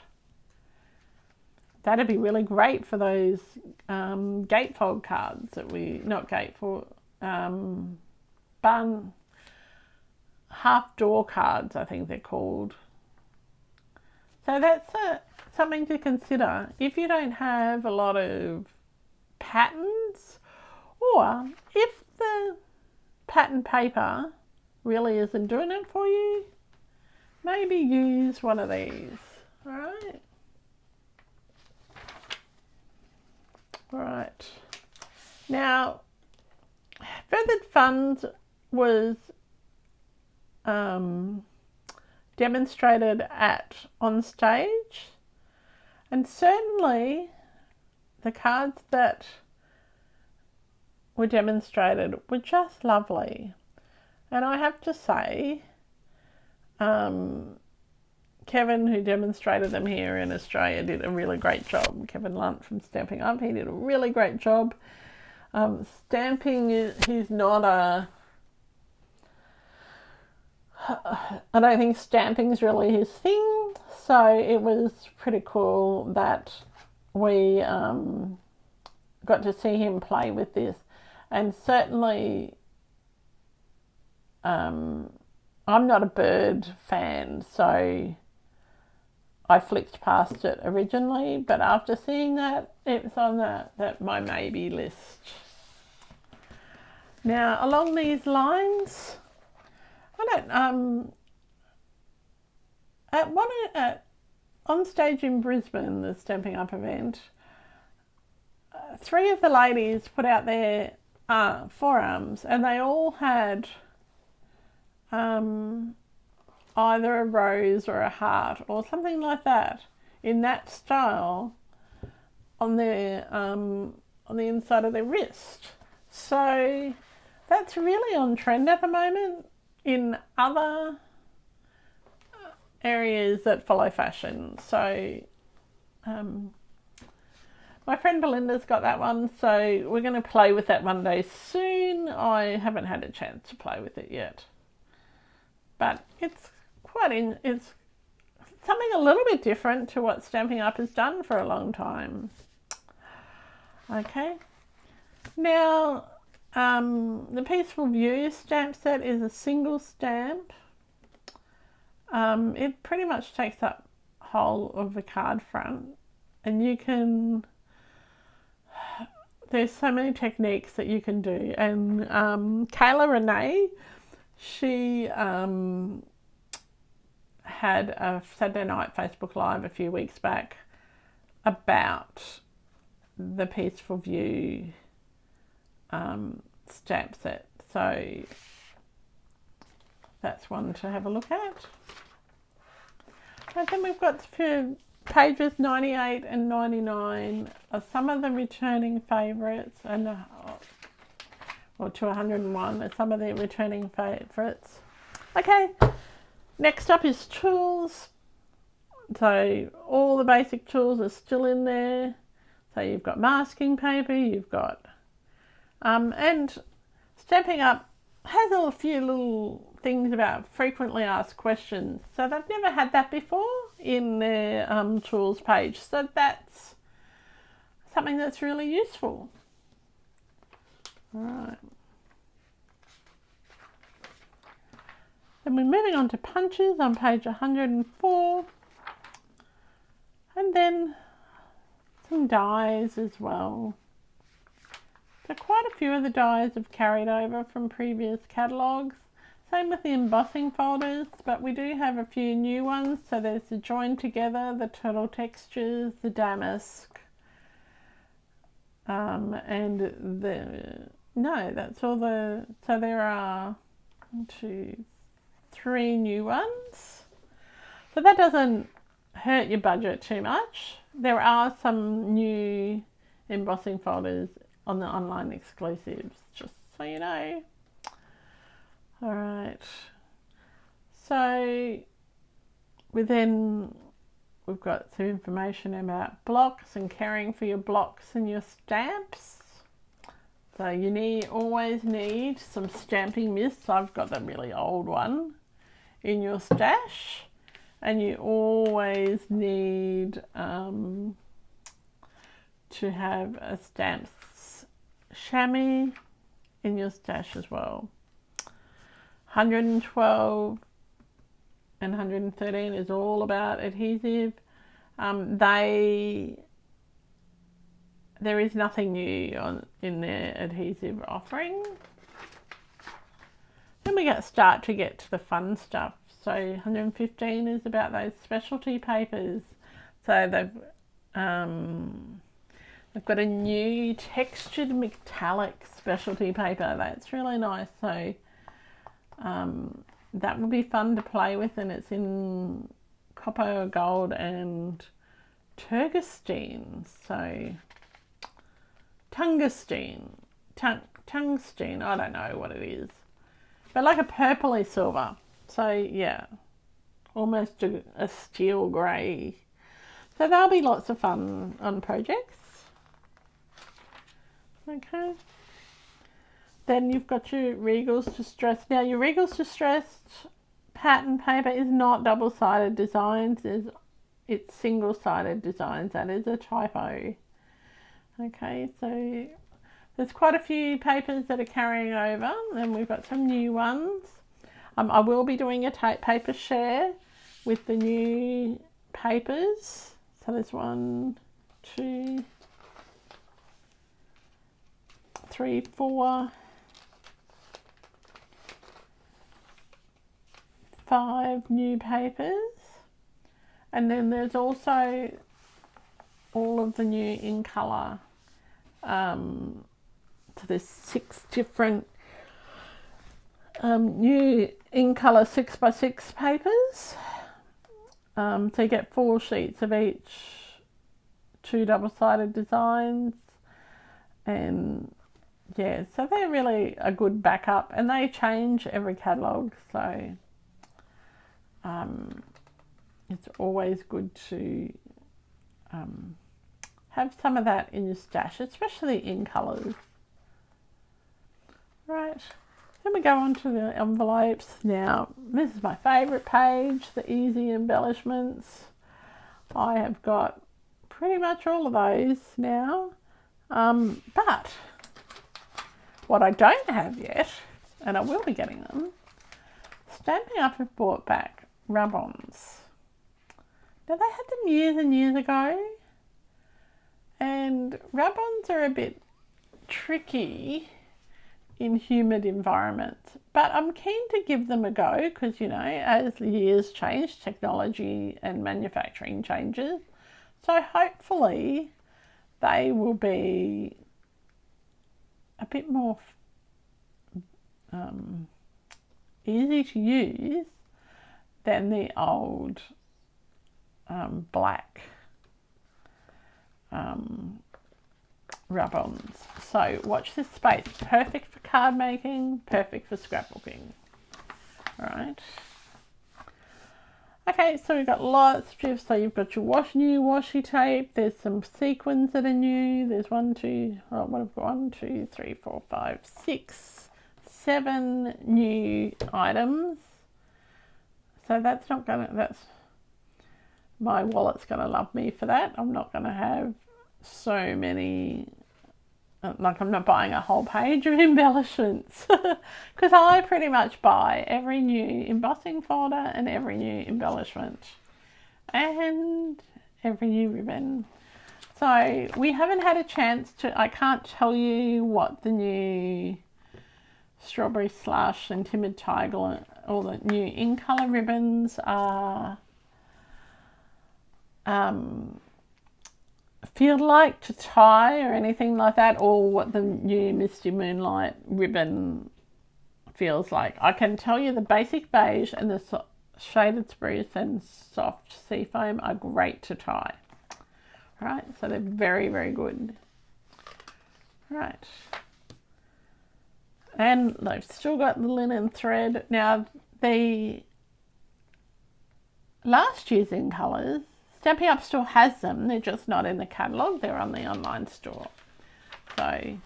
That'd be really great for those gatefold cards that half door cards, I think they're called. So that's something to consider if you don't have a lot of patterns, or if pattern paper really isn't doing it for you, maybe use one of these. Alright. Alright. Now, Feathered Funds was demonstrated on stage, and certainly the cards that were demonstrated were just lovely. And I have to say, Kevin, who demonstrated them here in Australia, did a really great job. Kevin Lunt from Stampin' Up, he did a really great job. Stamping, he's not a... I don't think stamping's really his thing, so it was pretty cool that we got to see him play with this. And certainly, I'm not a bird fan, so I flicked past it originally, but after seeing that, it's on my maybe list. Now, along these lines, on stage in Brisbane, the Stampin' Up event, 3 of the ladies put out their forearms, and they all had either a rose or a heart or something like that in that style on the inside of their wrist. So that's really on trend at the moment in other areas that follow fashion. So my friend Belinda's got that one, so we're going to play with that one day soon. I haven't had a chance to play with it yet, but it's it's something a little bit different to what Stampin' Up has done for a long time. Okay, now the Peaceful View stamp set is a single stamp. It pretty much takes up whole of the card front, and you can, there's so many techniques that you can do. And Kayla Renee, she had a Saturday night Facebook Live a few weeks back about the Peaceful View stamp set, so that's one to have a look at. And then we've got for pages 98 and 99 are some of the returning favourites, and or to 101 are some of the returning favourites. Okay, next up is tools. So all the basic tools are still in there. So you've got masking paper, you've got and Stampin' Up has a few little things about frequently asked questions. So they've never had that before in their tools page. So that's something that's really useful. All right. Then we're moving on to punches on page 104. And then some dies as well. So quite a few of the dies have carried over from previous catalogues. Same with the embossing folders, but we do have a few new ones. So there's the Join Together, the Turtle Textures, the Damask, and that's all the, so there are 1, 2, 3 new ones. So that doesn't hurt your budget too much. There are some new embossing folders on the online exclusives, just so you know. All right, so we've got some information about blocks and caring for your blocks and your stamps. So you always need some stamping mists. I've got the really old one in your stash, and you always need to have a stamps chamois in your stash as well. 112 and 113 is all about adhesive. There is nothing new in their adhesive offering. Then we start to get to the fun stuff. So 115 is about those specialty papers. So they've got a new textured metallic specialty paper. That's really nice. So that will be fun to play with, and it's in copper, gold and turgestine. So tungsten, I don't know what it is, but like a purpley silver. So yeah, almost a steel grey. So there'll be lots of fun on projects. Okay. Then you've got your Regal's Distressed. Now your Regal's Distressed pattern paper is not double-sided designs. It's single-sided designs. That is a typo. Okay, so there's quite a few papers that are carrying over, and we've got some new ones. I will be doing a paper share with the new papers. So there's 1, 2, 3, 4, 5 new papers. And then there's also all of the new in colour. So there's 6 different new in colour 6x6 papers. So you get 4 sheets of each, 2 double-sided designs, and yeah, so they're really a good backup, and they change every catalogue, so it's always good to have some of that in your stash, especially in colours. Right, then we go on to the envelopes. Now, this is my favourite page, the easy embellishments. I have got pretty much all of those now, but what I don't have yet, and I will be getting them, Stampin' Up have brought back rub-ons. Now, they had them years and years ago, and rub-ons are a bit tricky in humid environments, but I'm keen to give them a go because, you know, as the years change, technology and manufacturing changes, so hopefully they will be a bit more easy to use than the old black rub-ons. So watch this space. Perfect for card making, perfect for scrapbooking. All right. Okay, so we've got lots of shifts. So you've got your new washi tape. There's some sequins that are new. There's 1, 2, oh, what have I got? 1, 2, 3, 4, 5, 6, 7 new items. So that's not gonna, that's, my wallet's gonna love me for that. I'm not gonna have so many, like I'm not buying a whole page of embellishments because I pretty much buy every new embossing folder and every new embellishment and every new ribbon. So we haven't had a chance to, I can't tell you what the new Strawberry Slush and Timid Tiger or the new in colour ribbons are feel like to tie or anything like that, or what the new Misty Moonlight ribbon feels like. I can tell you the basic beige and the shaded spruce and soft seafoam are great to tie. All right, so they're very, very good. All right. And they've still got the linen thread. Now, the last year's in colours, Stampin' Up still has them. They're just not in the catalogue. They're on the online store. So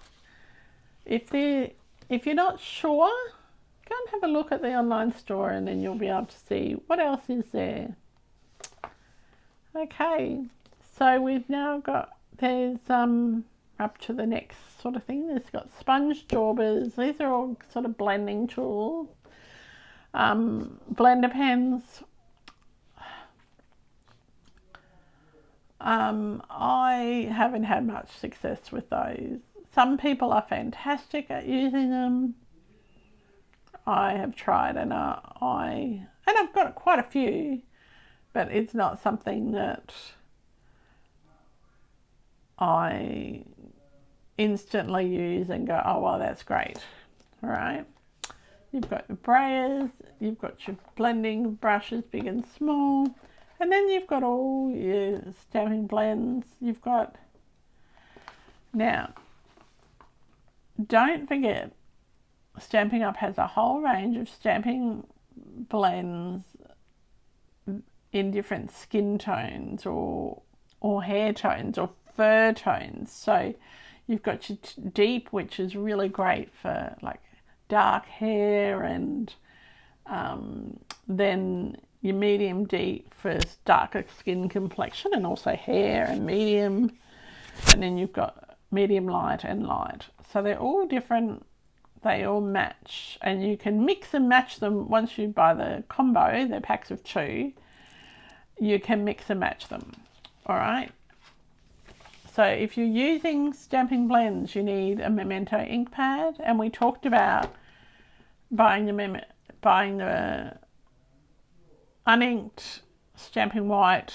if you're not sure, go and have a look at the online store and then you'll be able to see what else is there. Okay, so we've now got, there's up to the next sort of thing. There's got sponge daubers. These are all sort of blending tools. Blender pens. I haven't had much success with those. Some people are fantastic at using them. I have tried, and I've got quite a few, but it's not something that I instantly use and go, oh well, that's great. All right, you've got your brayers, you've got your blending brushes, big and small, and then you've got all your stamping blends. You've got, now don't forget, Stampin' Up has a whole range of stamping blends in different skin tones or hair tones or fur tones. So you've got your deep, which is really great for like dark hair, and then your medium deep for darker skin complexion and also hair, and medium, and then you've got medium light and light. So they're all different. They all match, and you can mix and match them once you buy the combo, the packs of 2. You can mix and match them. All right. So if you're using stamping blends, you need a Memento ink pad, and we talked about buying the uninked Stampin' White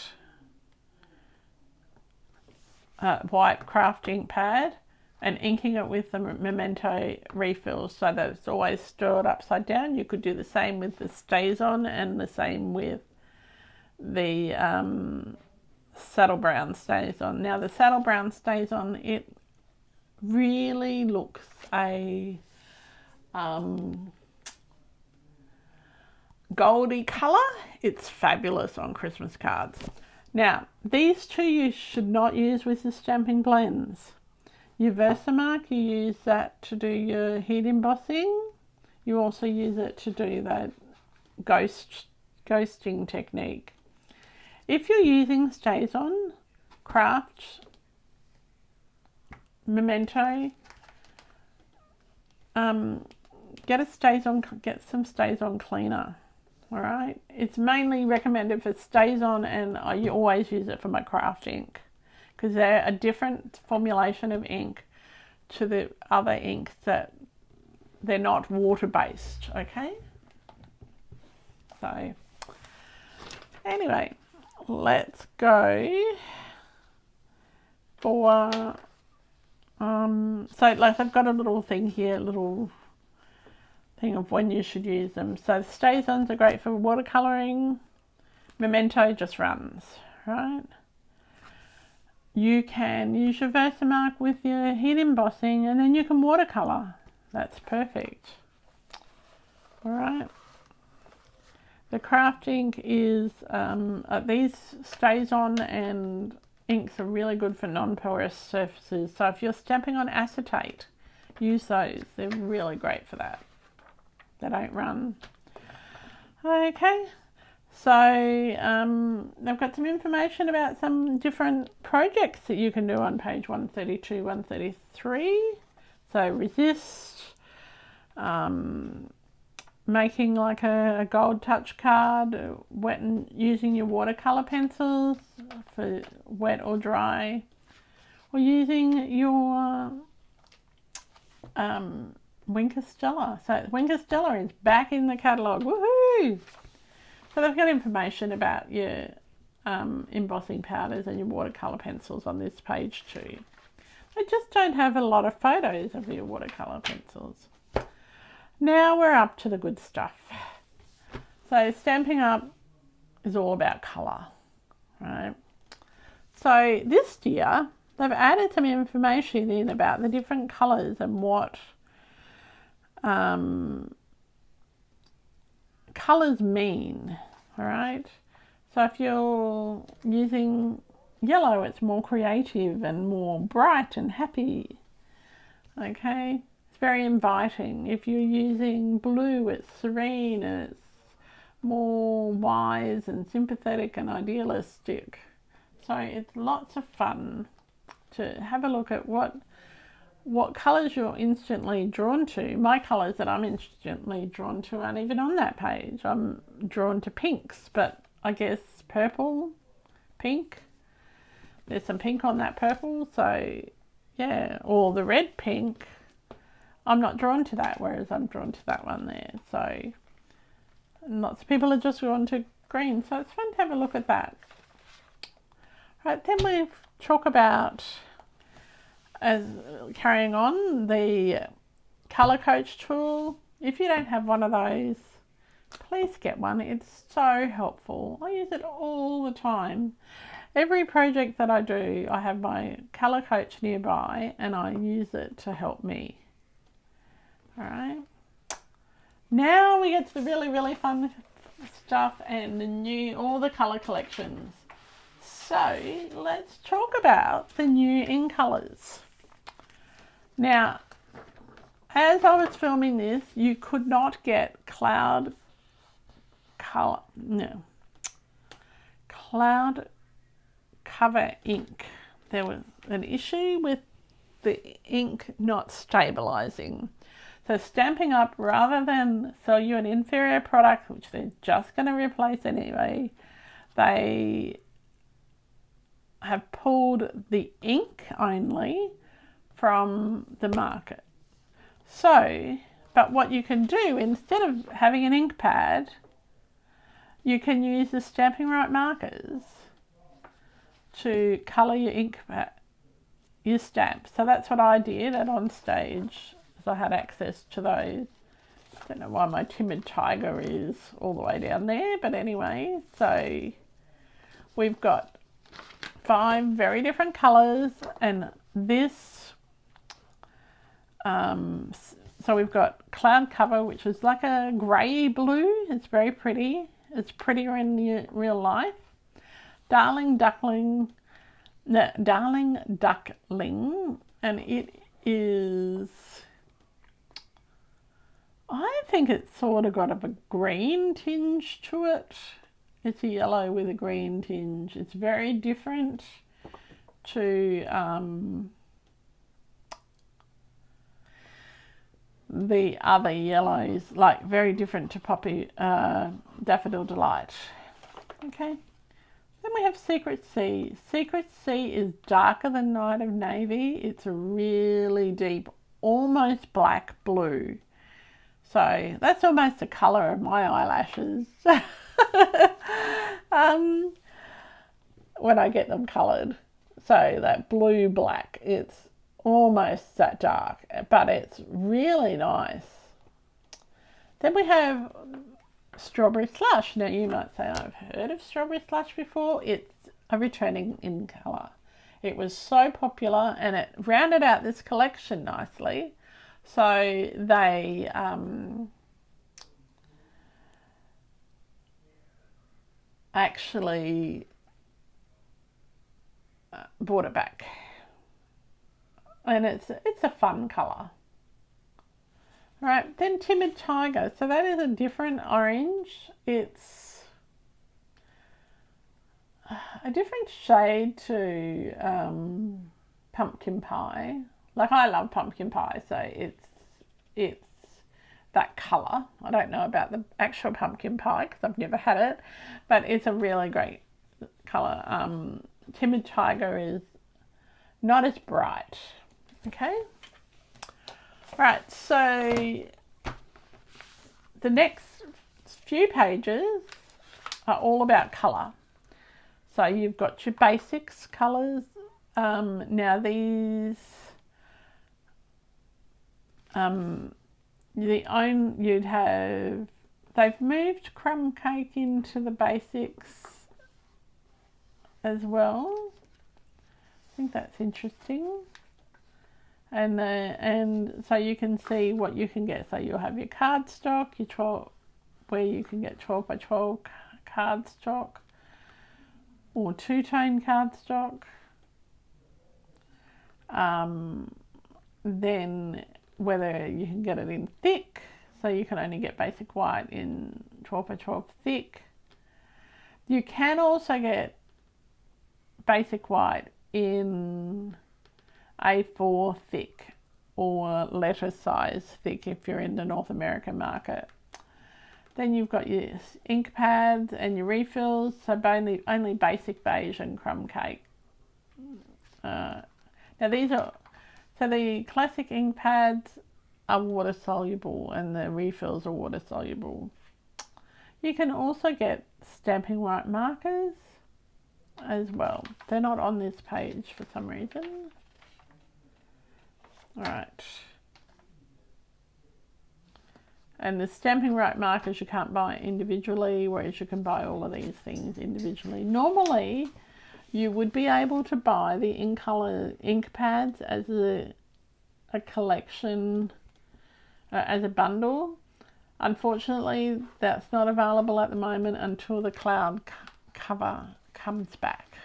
white craft ink pad, and inking it with the Memento refills so that it's always stored upside down. You could do the same with the StazOn and the same with the Saddle Brown StazOn. Now the Saddle Brown StazOn, it really looks a goldy colour. It's fabulous on Christmas cards. Now these 2 you should not use with the stamping blends. Your Versamark, you use that to do your heat embossing. You also use it to do that ghosting technique. If you're using StazOn, Craft, Memento, get some StazOn cleaner. All right, it's mainly recommended for StazOn, and I always use it for my craft ink, because they're a different formulation of ink to the other inks that they're not water-based, okay? So, anyway, let's go for, so like I've got a little thing here, little thing of when you should use them. So StazOns are great for watercolouring. Memento just runs, right? You can use your Versamark with your heat embossing, and then you can watercolour. That's perfect. All right. The craft ink is, these StazOn and inks are really good for non-porous surfaces. So if you're stamping on acetate, use those. They're really great for that. They don't run. Okay. So I've got some information about some different projects that you can do on page 132, 133. So resist, making like a gold touch card, wet and using your watercolor pencils for wet or dry, or using your Wink of Stella. So Wink of Stella is back in the catalogue. Woohoo! So they've got information about your embossing powders and your watercolour pencils on this page too. They just don't have a lot of photos of your watercolour pencils. Now we're up to the good stuff. So Stampin' Up is all about colour, right? So this year they've added some information in about the different colours and what colours mean, all right? So if you're using yellow, it's more creative and more bright and happy, okay? It's very inviting. If you're using blue, it's serene and it's more wise and sympathetic and idealistic. So it's lots of fun to have a look at what colours you're instantly drawn to. My colours that I'm instantly drawn to aren't even on that page. I'm drawn to pinks, but I guess purple, pink. There's some pink on that purple, so yeah, or the red pink. I'm not drawn to that, whereas I'm drawn to that one there. So lots of people are just drawn to green, so it's fun to have a look at that. Right, then we talk about, as carrying on, the colour coach tool. If you don't have one of those, please get one. It's so helpful. I use it all the time. Every project that I do, I have my colour coach nearby and I use it to help me. All right. Now we get to the really, really fun stuff and all the colour collections. So let's talk about the new in colours. Now, as I was filming this, you could not get cloud cover ink. There was an issue with the ink not stabilizing. So Stampin Up, rather than sell you an inferior product, which they're just going to replace anyway, they have pulled the ink only from the market. So, but what you can do, instead of having an ink pad, you can use the Stampin' Right markers to colour your ink pad, your stamp. So that's what I did at On Stage, as I had access to those. I don't know why my timid tiger is all the way down there, but anyway, so we've got 5 very different colours, and this, so we've got Cloud Cover, which is like a grey blue. It's very pretty. It's prettier in real life. Darling Duckling, and it is, I think it's sort of got a green tinge to it. It's a yellow with a green tinge. It's very different to the other yellows, like very different to Poppy Daffodil Delight. Okay. Then we have Secret Sea. Secret Sea is darker than Night of Navy. It's a really deep, almost black blue. So that's almost the colour of my eyelashes. When I get them coloured. So that blue black, it's almost that dark, but it's really nice. Then we have Strawberry Slush. Now you might say, I've heard of Strawberry Slush before. It's a returning in colour. It was so popular and it rounded out this collection nicely. So they actually brought it back, and it's a fun colour. Right, then Timid Tiger. So that is a different orange. It's a different shade to pumpkin pie. Like, I love pumpkin pie, so it's that colour. I don't know about the actual pumpkin pie because I've never had it, but it's a really great colour. Timid Tiger is not as bright. Okay. Right, so the next few pages are all about colour. So you've got your basics colours. Now these, they've moved Crumb Cake into the basics as well. I think that's interesting. And so you can see what you can get. So you'll have your cardstock, your 12, where you can get 12 by 12 cardstock or two-tone cardstock. Then whether you can get it in thick, so you can only get basic white in 12 by 12 thick. You can also get basic white in A4 thick or letter size thick if you're in the North American market. Then you've got your ink pads and your refills, so only basic beige and crumb cake. Now these are, so the classic ink pads are water soluble and the refills are water soluble. You can also get stamping white markers as well. They're not on this page for some reason. Alright. And the stamping white markers you can't buy individually, whereas you can buy all of these things individually. Normally, you would be able to buy the in-colour ink pads as a collection, as a bundle. Unfortunately, that's not available at the moment until the cloud cover comes back.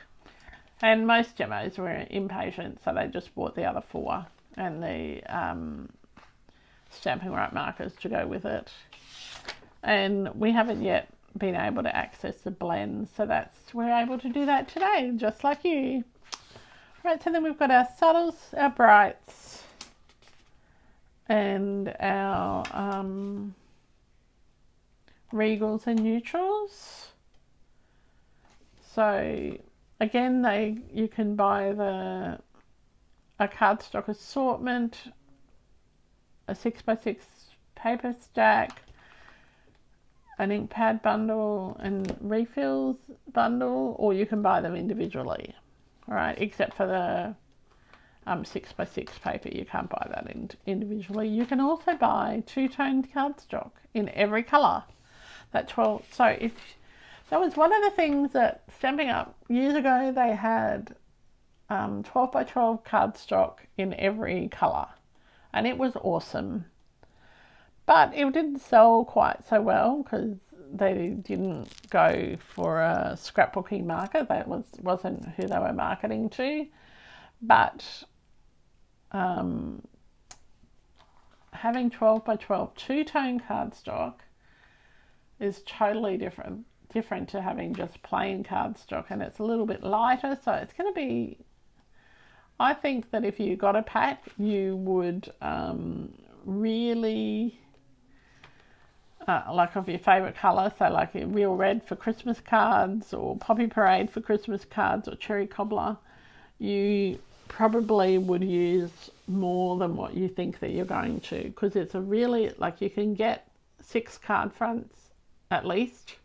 And most demos were impatient, so they just bought the other 4 and the stamping white markers to go with it. And we haven't yet been able to access the blend, so we're able to do that today, just like you. Right, so then we've got our subtles, our brights, and our regals and neutrals. So again, you can buy a cardstock assortment, a 6x6 paper stack, an ink pad bundle and refills bundle, or you can buy them individually. All right, except for the 6x6 paper, you can't buy that individually. You can also buy two-toned cardstock in every colour. That 12. So if that was one of the things that Stampin' Up years ago, they had 12x12 cardstock in every colour, and it was awesome. But it didn't sell quite so well because they didn't go for a scrapbooking market. That wasn't who they were marketing to. But having 12x12 two-tone cardstock is totally different to having just plain cardstock, and it's a little bit lighter, so it's going to be, I think that if you got a pack, you would really like of your favourite colour, so like a real red for Christmas cards, or Poppy Parade for Christmas cards, or Cherry Cobbler, you probably would use more than what you think that you're going to, because it's a really, like, you can get 6 card fronts at least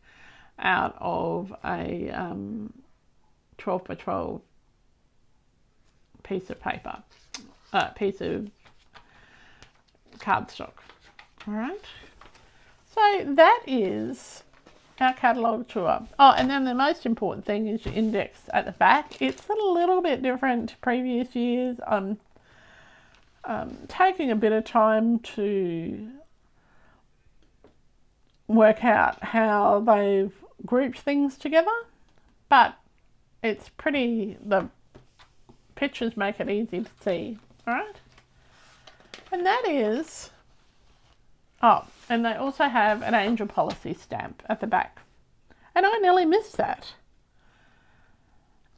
out of a 12x12 piece of paper, piece of cardstock. All right, so that is our catalogue tour. Oh, and then the most important thing is your index at the back. It's a little bit different to previous years. I'm taking a bit of time to work out how they've grouped things together, but it's pretty, the pictures make it easy to see. All right, and that is, oh, and they also have an angel policy stamp at the back, and I nearly missed that.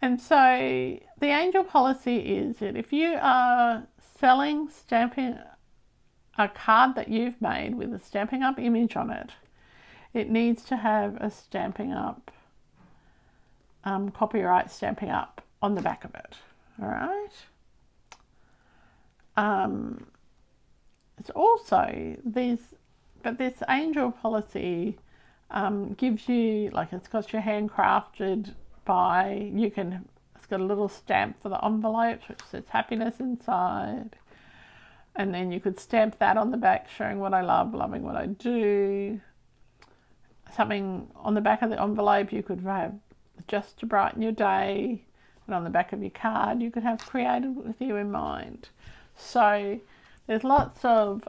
And so the angel policy is that if you are selling stamping a card that you've made with a Stampin' Up image on it, it needs to have a Stampin' Up, copyright Stampin' Up on the back of it. All right. It's also this angel policy gives you, like, it's got your handcrafted by, it's got a little stamp for the envelopes which says happiness inside, and then you could stamp that on the back showing what I love, loving what I do. Something on the back of the envelope you could have just to brighten your day, and on the back of your card you could have created with you in mind. So there's lots of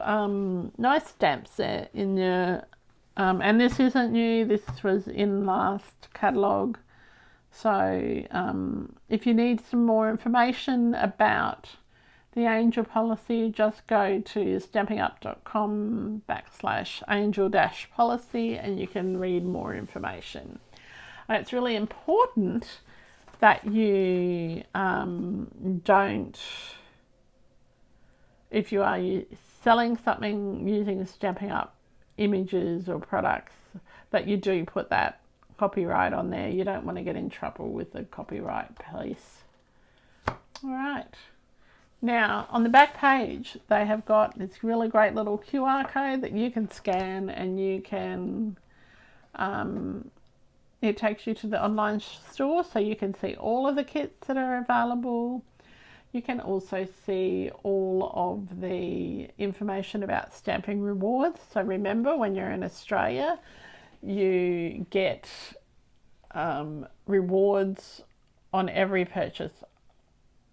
nice stamps there in your, and this isn't new, this was in last catalogue. So if you need some more information about the angel policy, just go to stampinup.com/angel-policy and you can read more information. And it's really important that you don't, if you are selling something using Stampin' Up images or products, that you do put that copyright on there. You don't want to get in trouble with the copyright police. All right. Now, on the back page, they have got this really great little QR code that you can scan, and you can, it takes you to the online store, so you can see all of the kits that are available. You can also see all of the information about stamping rewards. So remember, when you're in Australia, you get rewards on every purchase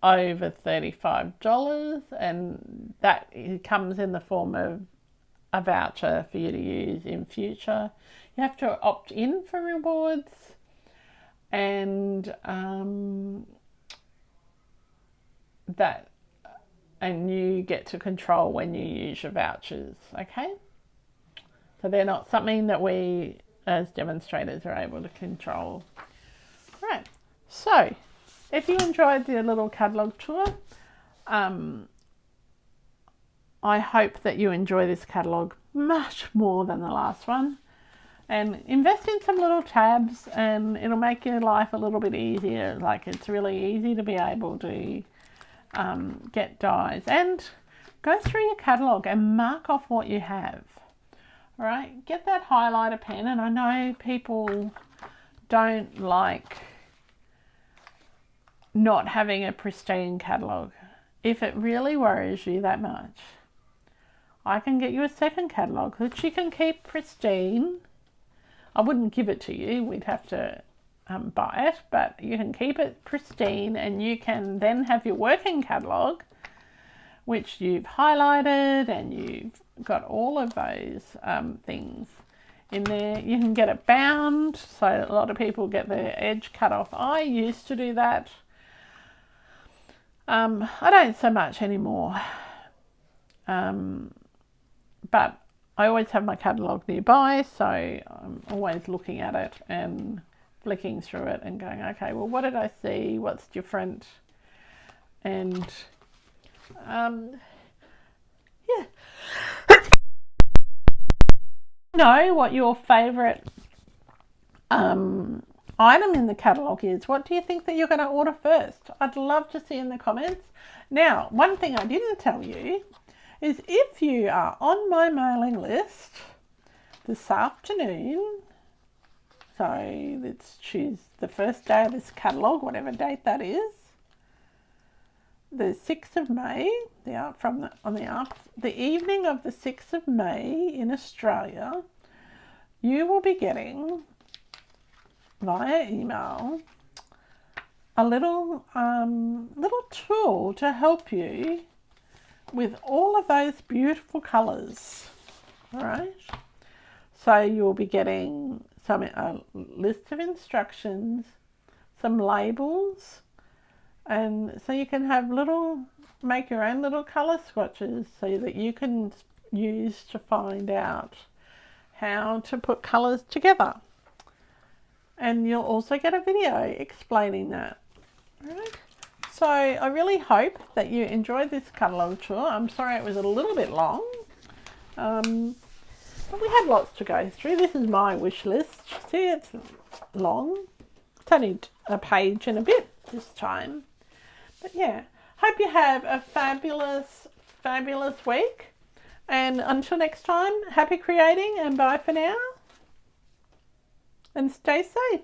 over $35, and that comes in the form of a voucher for you to use in future. You have to opt in for rewards, and you get to control when you use your vouchers, okay? So they're not something that we as demonstrators are able to control. Right, so if you enjoyed the little catalogue tour, I hope that you enjoy this catalogue much more than the last one. And invest in some little tabs, and it'll make your life a little bit easier. Like, it's really easy to be able to get dies, and go through your catalogue and mark off what you have. All right, get that highlighter pen. And I know people don't like not having a pristine catalogue. If it really worries you that much, I can get you a second catalogue that you can keep pristine. I wouldn't give it to you, we'd have to buy it, but you can keep it pristine, and you can then have your working catalogue, which you've highlighted, and you've got all of those things in there. You can get it bound, so a lot of people get their edge cut off. I used to do that. I don't so much anymore, but I always have my catalogue nearby, so I'm always looking at it and flicking through it and going, okay, well, what did I see? What's different? And yeah. Know what your favourite item in the catalogue is. What do you think that you're going to order first? I'd love to see in the comments. Now, one thing I didn't tell you is, if you are on my mailing list this afternoon, so let's choose the first day of this catalogue, whatever date that is, the 6th of May, the evening of the 6th of May in Australia, you will be getting via email a little tool to help you with all of those beautiful colours. All right, so you'll be getting a list of instructions, some labels, and so you can have make your own little colour swatches, so that you can use to find out how to put colours together. And you'll also get a video explaining that. All right. So I really hope that you enjoyed this catalogue tour. I'm sorry it was a little bit long, but we had lots to go through. This is my wish list. See, it's long. It's only a page and a bit this time. But yeah, hope you have a fabulous, fabulous week. And until next time, happy creating, and bye for now. And stay safe.